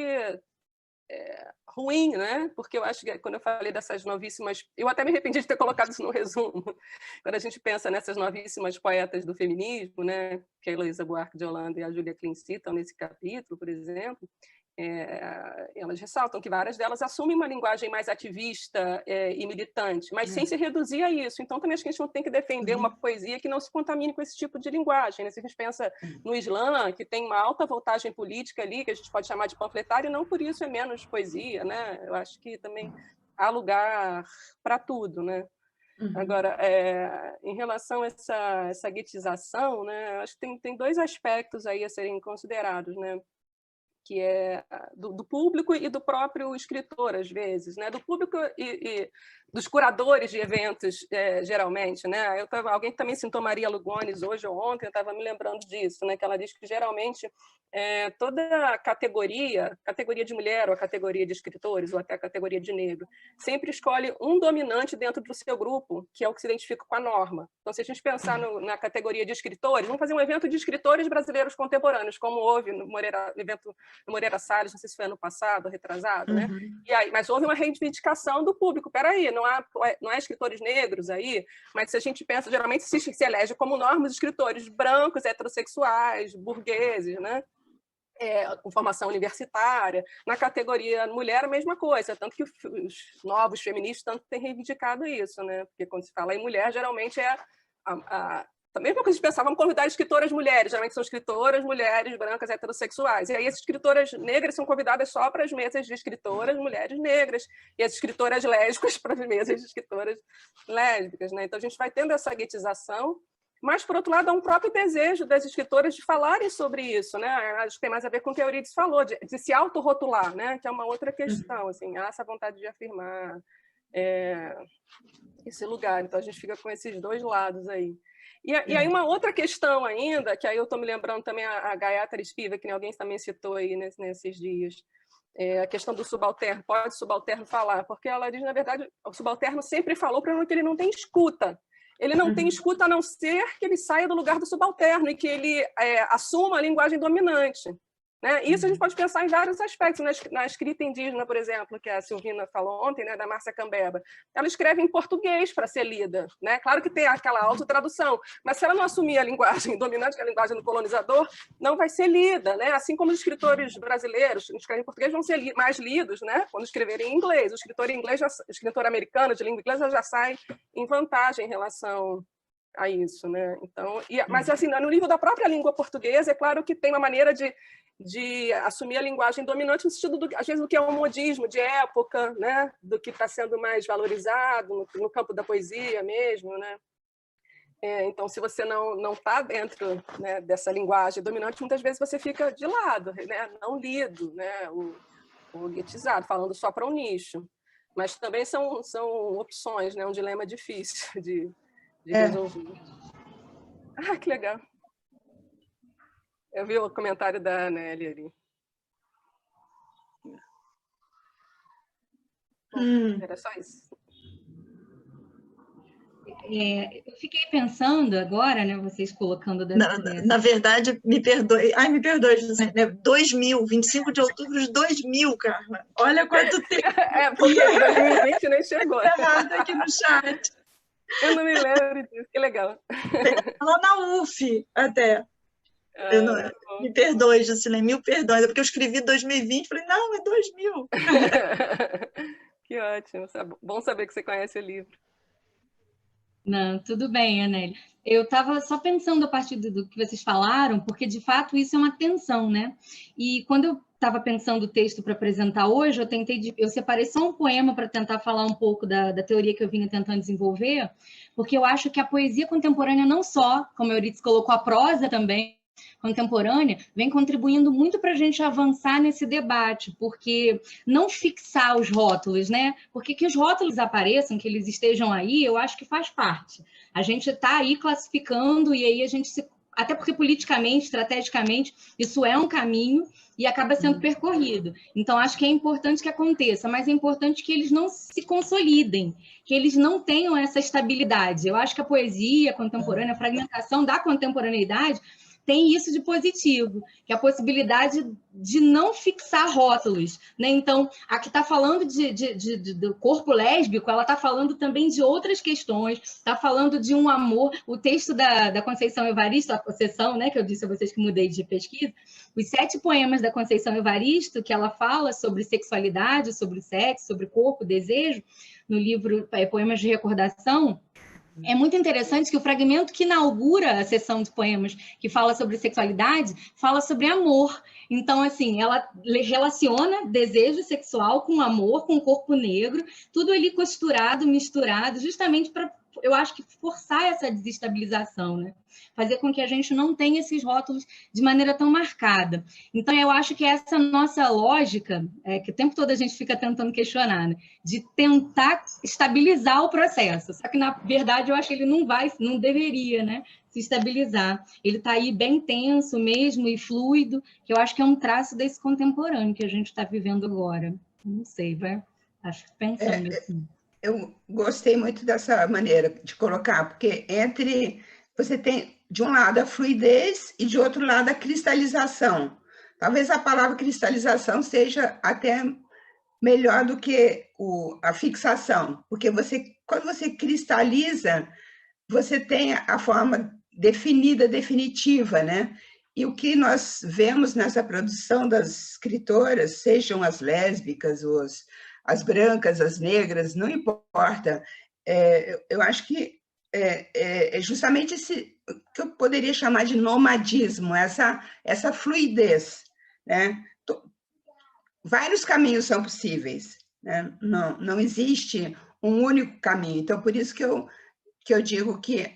ruim, né? Porque eu acho que quando eu falei dessas novíssimas... Eu até me arrependi de ter colocado isso no resumo. Quando a gente pensa nessas novíssimas poetas do feminismo, né, que a Heloísa Buarque de Holanda e a Júlia Klein citam nesse capítulo, por exemplo, elas ressaltam que várias delas assumem uma linguagem mais ativista e militante, mas sem se reduzir a isso. Então, também acho que a gente não tem que defender uma poesia que não se contamine com esse tipo de linguagem, né? Se a gente pensa no Islã, que tem uma alta voltagem política ali, que a gente pode chamar de panfletário, e não por isso é menos poesia, né? Eu acho que também há lugar para tudo, né? Agora, em relação a essa guetização, né, acho que tem dois aspectos aí a serem considerados, né? Que é do público e do próprio escritor, às vezes, né? Do público e dos curadores de eventos, geralmente, né? Alguém também citou Maria Lugones hoje ou ontem, eu estava me lembrando disso, né? Que ela diz que, geralmente, toda categoria de mulher, ou a categoria de escritores, ou até a categoria de negro, sempre escolhe um dominante dentro do seu grupo, que é o que se identifica com a norma. Então, se a gente pensar na categoria de escritores, vamos fazer um evento de escritores brasileiros contemporâneos, como houve no evento do Moreira Salles, não sei se foi ano passado, retrasado, né? E aí, mas houve uma reivindicação do público. Peraí, não há escritores negros aí, mas se a gente pensa, geralmente se elege como norma os escritores brancos, heterossexuais, burgueses, né? Com formação universitária. Na categoria mulher, a mesma coisa, tanto que os novos feministas tanto têm reivindicado isso, né? Porque quando se fala em mulher, geralmente também porque a gente pensava, vamos convidar escritoras mulheres, geralmente são escritoras mulheres brancas heterossexuais, e aí as escritoras negras são convidadas só para as mesas de escritoras mulheres negras, e as escritoras lésbicas para as mesas de escritoras lésbicas, né? Então a gente vai tendo essa guetização, mas, por outro lado, há um próprio desejo das escritoras de falarem sobre isso, né? Acho que tem mais a ver com o que a Eurídice falou, de se autorrotular, né? Que é uma outra questão, assim, há essa vontade de afirmar esse lugar. Então, a gente fica com esses dois lados aí. E aí uma outra questão ainda, que aí eu estou me lembrando também a Gayatri Spivak, que alguém também citou aí nesses dias, a questão do subalterno, pode o subalterno falar? Porque ela diz, na verdade, o subalterno sempre falou para que ele não tem escuta. Ele não tem escuta a não ser que ele saia do lugar do subalterno e que ele assuma a linguagem dominante. Né? Isso a gente pode pensar em vários aspectos. Na escrita indígena, por exemplo, que a Silvina falou ontem, né, da Márcia Cambeba, ela escreve em português para ser lida. Né? Claro que tem aquela autotradução, mas se ela não assumir a linguagem dominante, que é a linguagem do colonizador, não vai ser lida. Né? Assim como os escritores brasileiros que escrevem em português vão ser mais lidos, né? Quando escreverem em inglês. O escritor americano de língua inglesa já sai em vantagem em relação a isso. Né? Então, mas assim, no nível da própria língua portuguesa, é claro que tem uma maneira de assumir a linguagem dominante no sentido, às vezes, do que é um modismo de época, né? Do que está sendo mais valorizado no campo da poesia mesmo. Né? Então, se você não está dentro, né, dessa linguagem dominante, muitas vezes você fica de lado, né? Não lido, né? o guetizado, falando só para um nicho. Mas também são opções, né? Um dilema difícil de resolver. Ah, que legal! Eu vi o comentário da Anélia ali. Bom, era só isso. Eu fiquei pensando agora, né, vocês colocando... Na verdade, me perdoe, José, né? 2000, 25 de outubro de 2000, Carla. Olha quanto tempo. Porque 2020 nem chegou. Errado aqui no chat. Eu não me lembro disso, que legal. Lá na UF, até. Me perdoe, Juscelene, mil perdões. É porque eu escrevi 2020, falei, não, é 2000. Que ótimo. Bom saber que você conhece o livro. Não, tudo bem, Anélia. Eu estava só pensando a partir do que vocês falaram, porque, de fato, isso é uma tensão, né? E quando eu estava pensando o texto para apresentar hoje, eu separei só um poema para tentar falar um pouco da teoria que eu vinha tentando desenvolver, porque eu acho que a poesia contemporânea não só, como a Euridice colocou, a prosa também, contemporânea, vem contribuindo muito para a gente avançar nesse debate, porque não fixar os rótulos, né? Porque que os rótulos apareçam, que eles estejam aí, eu acho que faz parte. A gente está aí classificando e aí a gente até porque politicamente, estrategicamente, isso é um caminho e acaba sendo percorrido. Então, acho que é importante que aconteça, mas é importante que eles não se consolidem, que eles não tenham essa estabilidade. Eu acho que a poesia contemporânea, a fragmentação da contemporaneidade, tem isso de positivo, que é a possibilidade de não fixar rótulos. Né? Então, a que está falando do corpo lésbico, ela está falando também de outras questões, está falando de um amor. O texto da Conceição Evaristo, a Possessão, né, que eu disse a vocês que mudei de pesquisa, os 7 poemas da Conceição Evaristo, que ela fala sobre sexualidade, sobre sexo, sobre corpo, desejo, no livro Poemas de Recordação. É muito interessante que o fragmento que inaugura a sessão de poemas que fala sobre sexualidade, fala sobre amor. Então, assim, ela relaciona desejo sexual com amor, com o corpo negro, tudo ali costurado, misturado, justamente para, eu acho que forçar essa desestabilização, né? Fazer com que a gente não tenha esses rótulos de maneira tão marcada. Então, eu acho que essa nossa lógica, que o tempo todo a gente fica tentando questionar, né? De tentar estabilizar o processo. Só que, na verdade, eu acho que ele não deveria, né? Se estabilizar. Ele está aí bem tenso mesmo e fluido, que eu acho que é um traço desse contemporâneo que a gente está vivendo agora. Não sei, acho que pensando assim. Eu gostei muito dessa maneira de colocar, porque você tem, de um lado, a fluidez e, de outro lado, a cristalização. Talvez a palavra cristalização seja até melhor do que a fixação, porque quando você cristaliza, você tem a forma definida, definitiva, né? E o que nós vemos nessa produção das escritoras, sejam as lésbicas, as brancas, as negras, não importa. Eu acho que é justamente esse que eu poderia chamar de nomadismo, essa fluidez, né? Vários caminhos são possíveis, né? Não existe um único caminho. Então, por isso que eu digo que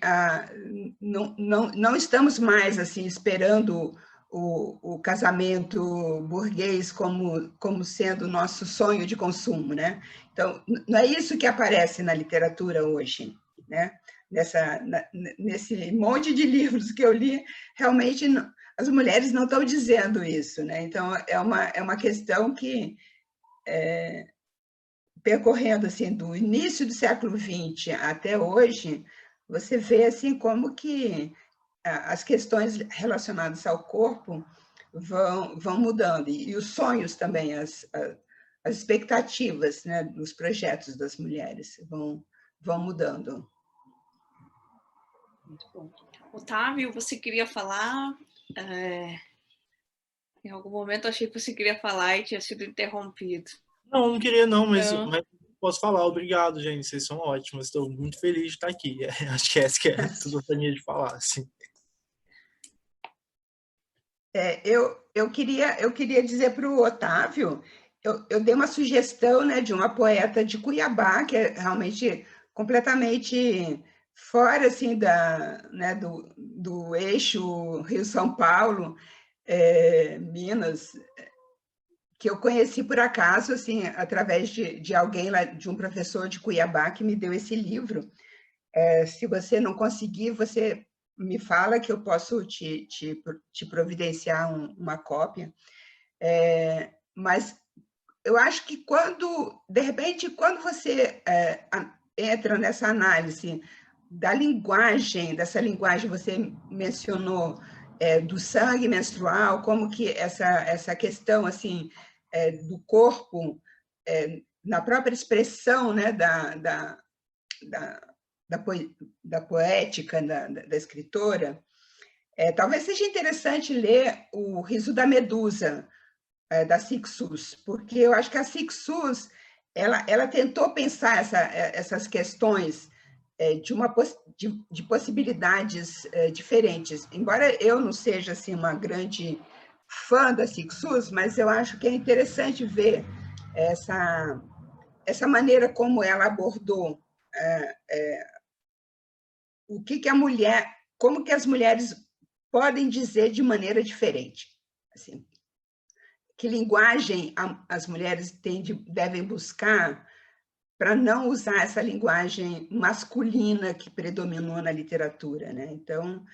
não estamos mais assim esperando o casamento burguês como sendo o nosso sonho de consumo, né? Então, não é isso que aparece na literatura hoje, né? Nesse monte de livros que eu li, realmente as mulheres não estão dizendo isso, né? Então, é uma questão que, percorrendo assim, do início do século XX até hoje, você vê assim, como que as questões relacionadas ao corpo vão mudando, e os sonhos também, as expectativas, né, dos projetos das mulheres vão mudando. Muito bom. Otávio, você queria falar? Em algum momento eu achei que você queria falar e tinha sido interrompido. Não queria não, mas posso falar. Obrigado, gente. Vocês são ótimos. Estou muito feliz de estar aqui. Acho que essa que é tudo que eu gostaria de falar. Assim. Eu queria dizer para o Otávio, eu dei uma sugestão, né, de uma poeta de Cuiabá, que é realmente completamente fora assim, né, do eixo Rio-São Paulo, Minas, que eu conheci por acaso, assim, através de alguém, lá, de um professor de Cuiabá, que me deu esse livro. Se você não conseguir, você me fala que eu posso te providenciar uma cópia. Mas eu acho que de repente, quando você entra nessa análise da linguagem, dessa linguagem você mencionou, do sangue menstrual, como que essa questão assim, do corpo, na própria expressão, né, da poética, da escritora, talvez seja interessante ler O Riso da Medusa, da Cixous, porque eu acho que a Cixous ela tentou pensar essas questões de possibilidades diferentes. Embora eu não seja assim, uma grande fã da Cixous, mas eu acho que é interessante ver essa maneira como ela abordou o que a mulher, como que as mulheres podem dizer de maneira diferente. Assim, que linguagem as mulheres devem buscar para não usar essa linguagem masculina que predominou na literatura, né? Então,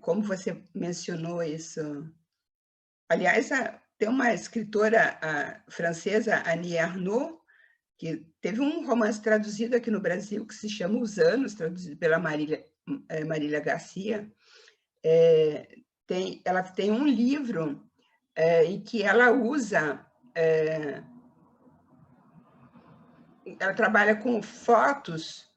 como você mencionou isso... Aliás, tem uma escritora francesa, Annie Ernaux, que teve um romance traduzido aqui no Brasil que se chama Os Anos, traduzido pela Marília Garcia. Ela tem um livro em que ela usa... ela trabalha com fotos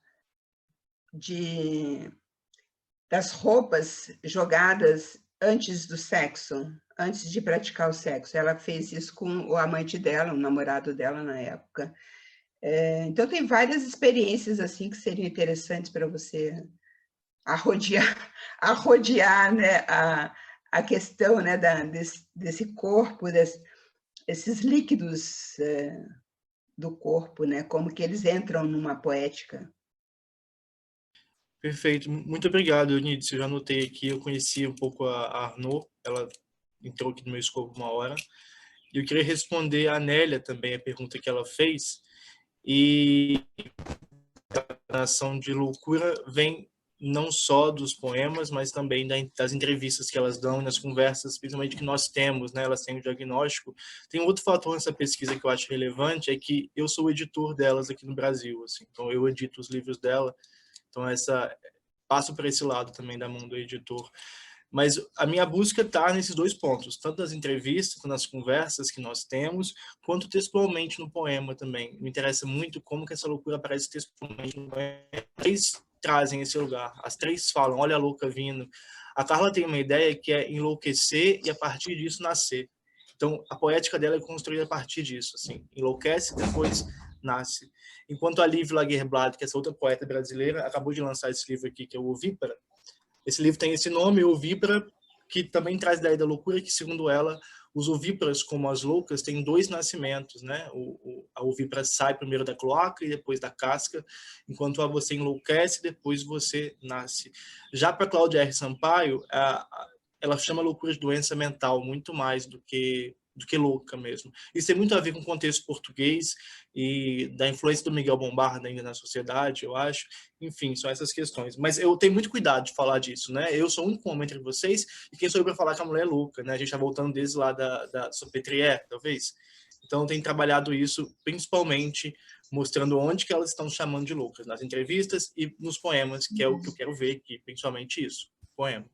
das roupas jogadas antes do sexo, antes de praticar o sexo. Ela fez isso com o amante dela, o namorado dela na época. Então, tem várias experiências assim que seriam interessantes para você arrodear, né, a questão, né, desse corpo, esses líquidos do corpo, né, como que eles entram numa poética. Perfeito. Muito obrigado, Eunice. Eu já anotei aqui, eu conheci um pouco a Arnaud, ela entrou aqui no meu escopo uma hora. E eu queria responder a Nélia também, a pergunta que ela fez. E a ação de loucura vem não só dos poemas, mas também das entrevistas que elas dão, nas conversas, principalmente que nós temos, né? Elas têm o diagnóstico. Tem outro fator nessa pesquisa que eu acho relevante, é que eu sou o editor delas aqui no Brasil, assim, então eu edito os livros dela, então passo para esse lado também da mão do editor. Mas a minha busca está nesses dois pontos, tanto nas entrevistas, nas conversas que nós temos, quanto textualmente no poema também. Me interessa muito como que essa loucura aparece textualmente no poema. Três trazem esse lugar, as três falam, olha a louca vindo. A Carla tem uma ideia que é enlouquecer e a partir disso nascer. Então, a poética dela é construída a partir disso, assim, enlouquece, depois nasce. Enquanto a Liv Lagerblad, que é essa outra poeta brasileira, acabou de lançar esse livro aqui, que é o Ovípara. Esse livro tem esse nome, Ovípara, que também traz a ideia da loucura, que, segundo ela, os ovíparas, como as loucas, têm dois nascimentos, né? A ovípara sai primeiro da cloaca e depois da casca, enquanto você enlouquece, depois você nasce. Já para Cláudia R. Sampaio, ela chama a loucura de doença mental, muito mais do que louca mesmo. Isso tem muito a ver com o contexto português e da influência do Miguel Bombarda ainda na sociedade, eu acho. Enfim, são essas questões. Mas eu tenho muito cuidado de falar disso, né? Eu sou o único homem entre vocês e quem sou eu para falar que a mulher é louca, né? A gente está voltando desde lá da Salpêtrière, talvez. Então, eu tenho trabalhado isso principalmente mostrando onde que elas estão chamando de loucas, nas entrevistas e nos poemas, que é o que eu quero ver aqui, principalmente isso, poema.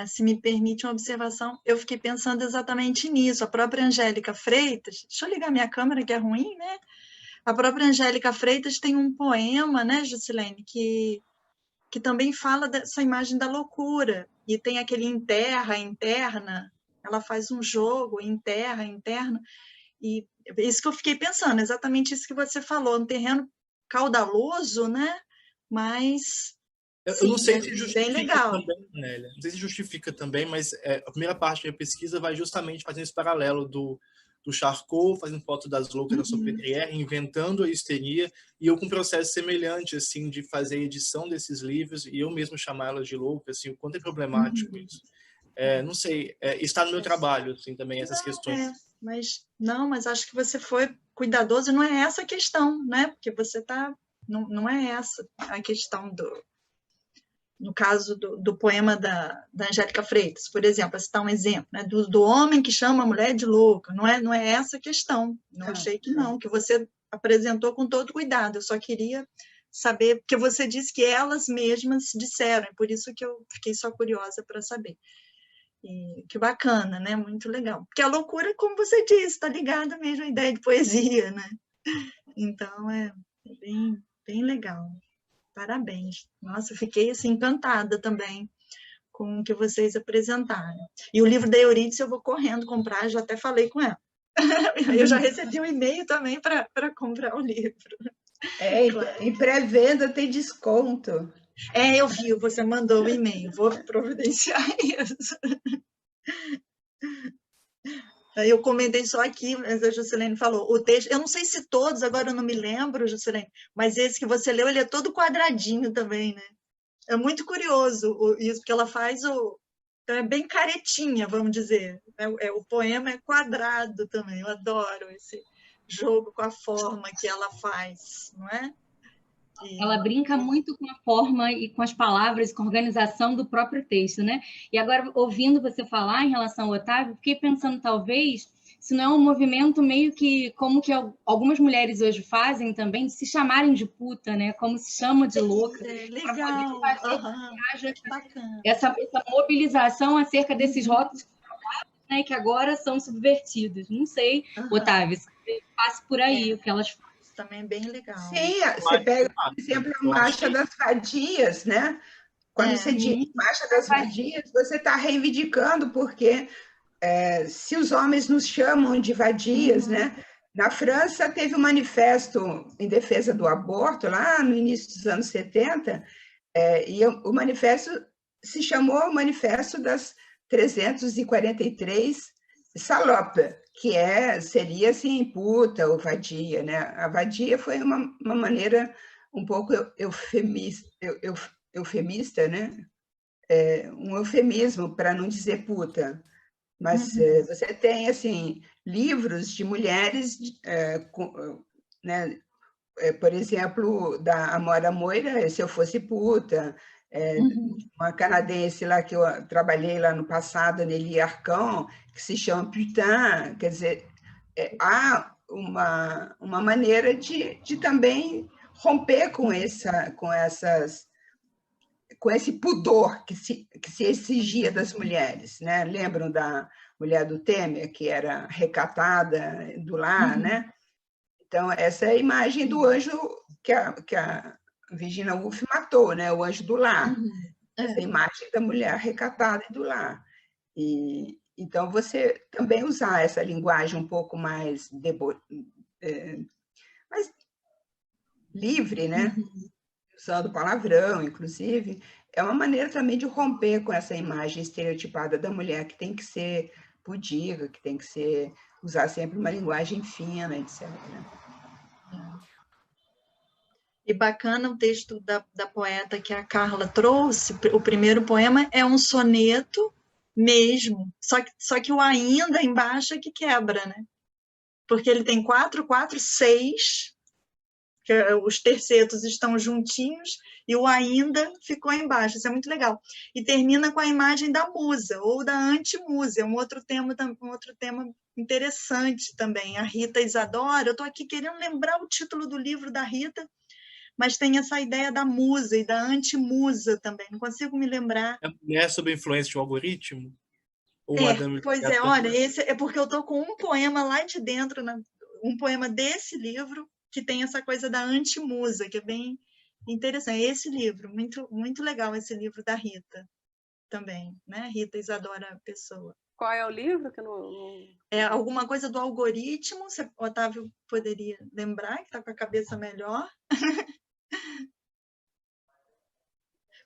Se me permite uma observação, eu fiquei pensando exatamente nisso. A própria Angélica Freitas, deixa eu ligar minha câmera que é ruim, né? A própria Angélica Freitas tem um poema, né, Juscelene, que também fala dessa imagem da loucura, e tem aquele enterra, interna, ela faz um jogo, enterra, interna, e isso que eu fiquei pensando, exatamente isso que você falou, um terreno caudaloso, né? Mas eu não sei se justifica bem legal. também, Nélia. Não sei se justifica também, mas a primeira parte da pesquisa vai justamente fazendo esse paralelo do Charcot, fazendo foto das loucas na Salpêtrière, inventando a histeria, e eu com um processo semelhante, assim, de fazer a edição desses livros e eu mesmo chamá-las de loucas, assim, o quanto é problemático isso. Não sei, está no meu trabalho, assim, também, essas questões. Mas acho que você foi cuidadoso, não é essa a questão, né? Porque você está... Não é essa a questão no caso do poema da Angélica Freitas, por exemplo, para citar um exemplo, né, do homem que chama a mulher de louca, não é essa a questão, não achei que não, que você apresentou com todo cuidado, eu só queria saber, porque você disse que elas mesmas disseram, por isso que eu fiquei só curiosa para saber. E que bacana, né? Muito legal. Porque a loucura, como você disse, está ligada mesmo à ideia de poesia, né? Então, é bem, bem legal. Parabéns. Nossa, eu fiquei assim, encantada também com o que vocês apresentaram. E o livro da Eurídice eu vou correndo comprar, já até falei com ela. Eu já recebi um e-mail também para comprar o livro. Claro. Em pré-venda tem desconto. Eu vi, você mandou o e-mail, vou providenciar isso. Eu comentei só aqui, mas a Juscelene falou, o texto, eu não sei se todos, agora eu não me lembro, Juscelene, mas esse que você leu, ele é todo quadradinho também, né? É muito curioso isso, porque ela faz é bem caretinha, vamos dizer. O poema é quadrado também, eu adoro esse jogo com a forma que ela faz, não é? Ela brinca muito com a forma e com as palavras, com a organização do próprio texto, né? E agora, ouvindo você falar em relação ao Otávio, fiquei pensando, talvez, se não é um movimento meio que, como que algumas mulheres hoje fazem também, de se chamarem de puta, né? Como se chama de louca. Legal. Essa mobilização acerca desses rótulos, né, que agora são subvertidos. Não sei, Otávio, se passe por aí o que elas fazem. Também é bem legal. Sim, você pega, por exemplo, a Marcha das Vadias, né? Quando você diz Marcha das Vadias, você está reivindicando, porque se os homens nos chamam de vadias, né? Na França teve um manifesto em defesa do aborto, lá no início dos anos 70, e o manifesto se chamou Manifesto das 343 salopes, que seria assim, puta ou vadia, né? A vadia foi uma maneira um pouco eufemista, né? Um eufemismo para não dizer puta. Mas você tem assim livros de mulheres, né? Por exemplo, da Amora Moira, Se Eu Fosse Puta, uma canadense lá que eu trabalhei lá no passado, Nelly Arcon, que se chama Putain, quer dizer, há uma maneira de também romper com esse pudor que se exigia das mulheres, né? Lembram da mulher do Temer, que era recatada do lar, né? Então, essa é a imagem do anjo que a Virginia Woolf matou, né? O anjo do lar. Essa imagem da mulher recatada e do lar. Então, você também usar essa linguagem um pouco mais livre, né? Usando palavrão, inclusive, é uma maneira também de romper com essa imagem estereotipada da mulher que tem que ser pudica, que tem que usar sempre uma linguagem fina, etc. E bacana o texto da poeta que a Carla trouxe, o primeiro poema é um soneto, mesmo. Só que o ainda embaixo é que quebra, né? Porque ele tem 4, 4, 6, que os tercetos estão juntinhos, e o ainda ficou embaixo. Isso é muito legal. E termina com a imagem da musa, ou da antimusa, é um outro tema interessante também. A Rita Isadora, eu estou aqui querendo lembrar o título do livro da Rita, mas tem essa ideia da musa e da antimusa também. Não consigo me lembrar. A mulher sob a influência de um algoritmo? Ou Pois é, olha, esse é porque eu estou com um poema lá de dentro, um poema desse livro, que tem essa coisa da antimusa, que é bem interessante. Esse livro, muito, muito legal esse livro da Rita também, né? Rita Isadora Pessoa. Qual é o livro? Que não... É alguma coisa do algoritmo, o Otávio poderia lembrar, que está com a cabeça melhor.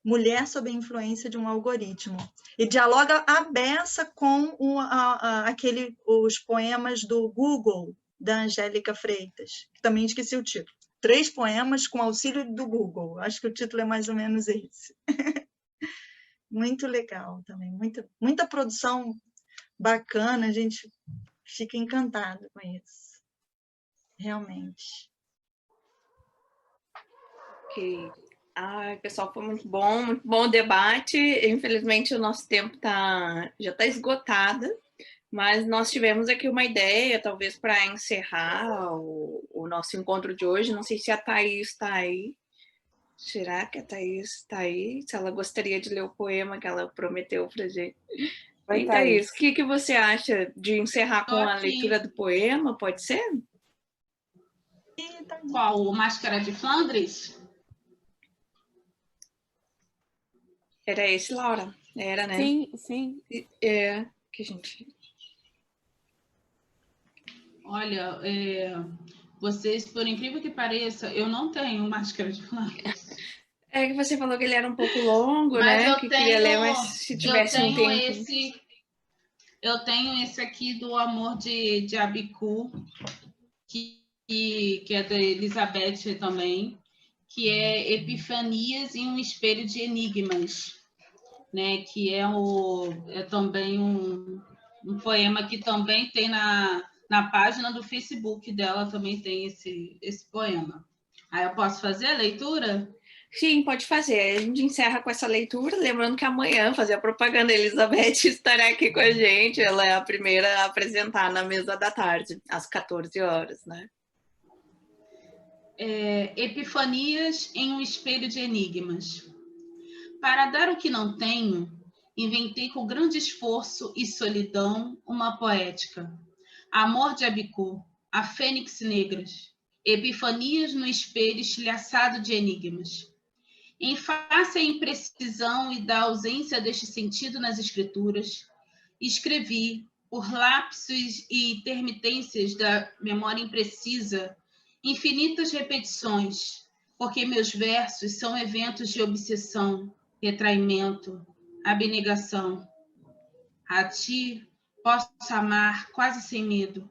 Mulher sob a influência de um algoritmo. E dialoga à beça com os poemas do Google, da Angélica Freitas, que também esqueci o título. 3 poemas com auxílio do Google. Acho que o título é mais ou menos esse. Muito legal também. Muita produção bacana, a gente fica encantado com isso. Realmente. Ok. Ai, pessoal, foi muito bom o debate. Infelizmente, o nosso tempo já está esgotado, mas nós tivemos aqui uma ideia, talvez para encerrar o nosso encontro de hoje. Não sei se a Thaís está aí. Será que a Thaís está aí? Se ela gostaria de ler o poema que ela prometeu para a gente. Oi, Thaís, o que você acha de encerrar com a leitura do poema? Pode ser? Qual? O Máscara de Flandres? Era esse, Laura? Era, né? Sim, sim. É, que a gente... Olha, vocês, por incrível que pareça, eu não tenho Máscara de Flandres. É que você falou que ele era um pouco longo, mas né? Queria ler, mas se tivesse um tempo... Eu tenho esse aqui do Amor de Abiku, que é da Elizabeth também, que é Epifanias em um Espelho de Enigmas, né? Que é também um poema que também tem na página do Facebook dela, também tem esse poema. Aí eu posso fazer a leitura? Sim, pode fazer. A gente encerra com essa leitura, lembrando que amanhã, fazer a propaganda, a Elizabeth estará aqui com a gente. Ela é a primeira a apresentar na mesa da tarde, às 14 horas, né? Epifanias em um Espelho de Enigmas. Para dar o que não tenho, inventei com grande esforço e solidão uma poética. Amor de Abiku, a Fênix Negras, epifanias no espelho estilhaçado de enigmas. Em face à imprecisão e da ausência deste sentido nas escrituras, escrevi, por lapsos e intermitências da memória imprecisa, infinitas repetições, porque meus versos são eventos de obsessão, retraimento, abnegação. A ti posso amar quase sem medo,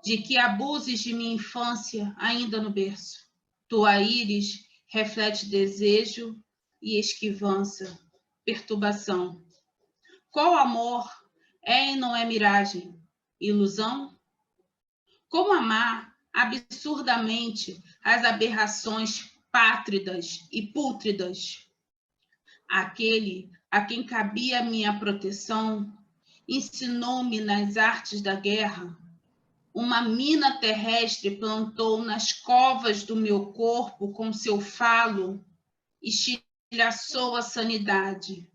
de que abuses de minha infância ainda no berço. Tua íris reflete desejo e esquivança, perturbação. Qual amor é e não é miragem, ilusão? Como amar absurdamente as aberrações pátridas e pútridas? Aquele a quem cabia minha proteção ensinou-me nas artes da guerra. Uma mina terrestre plantou nas covas do meu corpo com seu falo, estilhaçou a sanidade.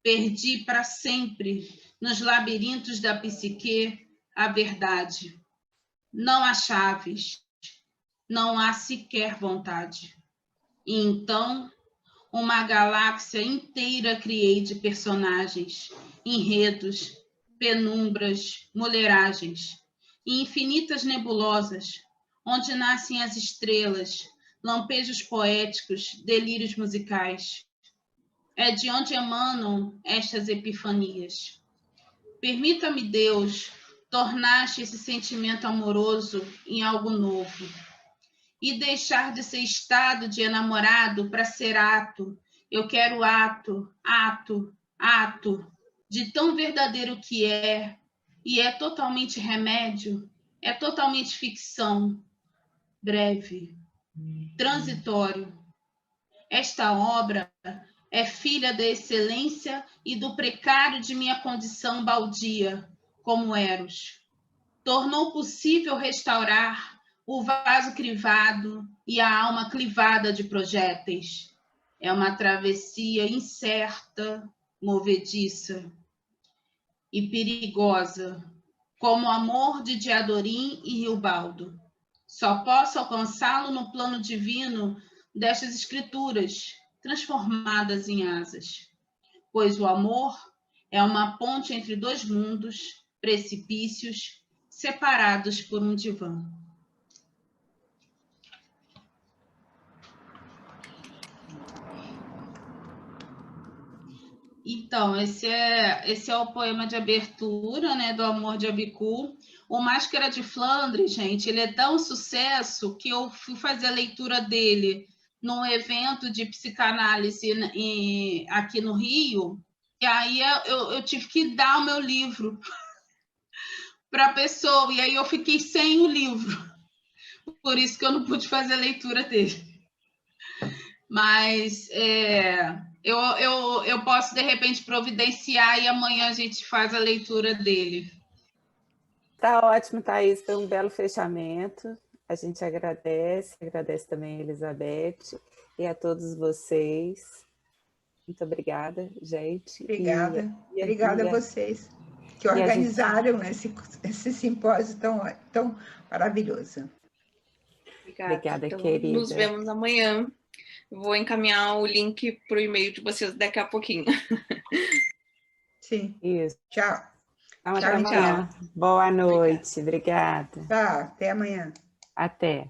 Perdi para sempre, nos labirintos da psique, a verdade. Não há chaves, não há sequer vontade. E então, uma galáxia inteira criei de personagens, enredos, penumbras, mulheragens, e infinitas nebulosas, onde nascem as estrelas, lampejos poéticos, delírios musicais. É de onde emanam estas epifanias. Permita-me, Deus, tornar-te esse sentimento amoroso em algo novo, e deixar de ser estado de enamorado para ser ato. Eu quero ato, ato, ato. de tão verdadeiro que é, e é totalmente remédio, é totalmente ficção, breve, transitório. Esta obra é filha da excelência e do precário de minha condição baldia, como Eros. Tornou possível restaurar o vaso crivado e a alma clivada de projéteis. É uma travessia incerta, movediça e perigosa, como o amor de Diadorim e Riobaldo. Só posso alcançá-lo no plano divino destas escrituras, transformadas em asas. Pois o amor é uma ponte entre dois mundos, precipícios, separados por um divã. Então, esse é o poema de abertura, né, do Amor de Abicu. O Máscara de Flandres, gente, ele é tão sucesso que eu fui fazer a leitura dele num evento de psicanálise aqui no Rio, e aí eu tive que dar o meu livro para a pessoa, e aí eu fiquei sem o livro. Por isso que eu não pude fazer a leitura dele. Mas eu posso, de repente, providenciar e amanhã a gente faz a leitura dele. Tá ótimo, Thaís. Foi um belo fechamento. A gente agradece também a Elizabeth e a todos vocês. Muito obrigada, gente. Obrigada. Obrigada a vocês que organizaram esse simpósio tão maravilhoso. Obrigada, então, querida. Nos vemos amanhã. Vou encaminhar o link para o e-mail de vocês daqui a pouquinho. Sim. Isso. Tchau. Então, até amanhã. Boa noite. Obrigada. Tchau. Até amanhã. Até.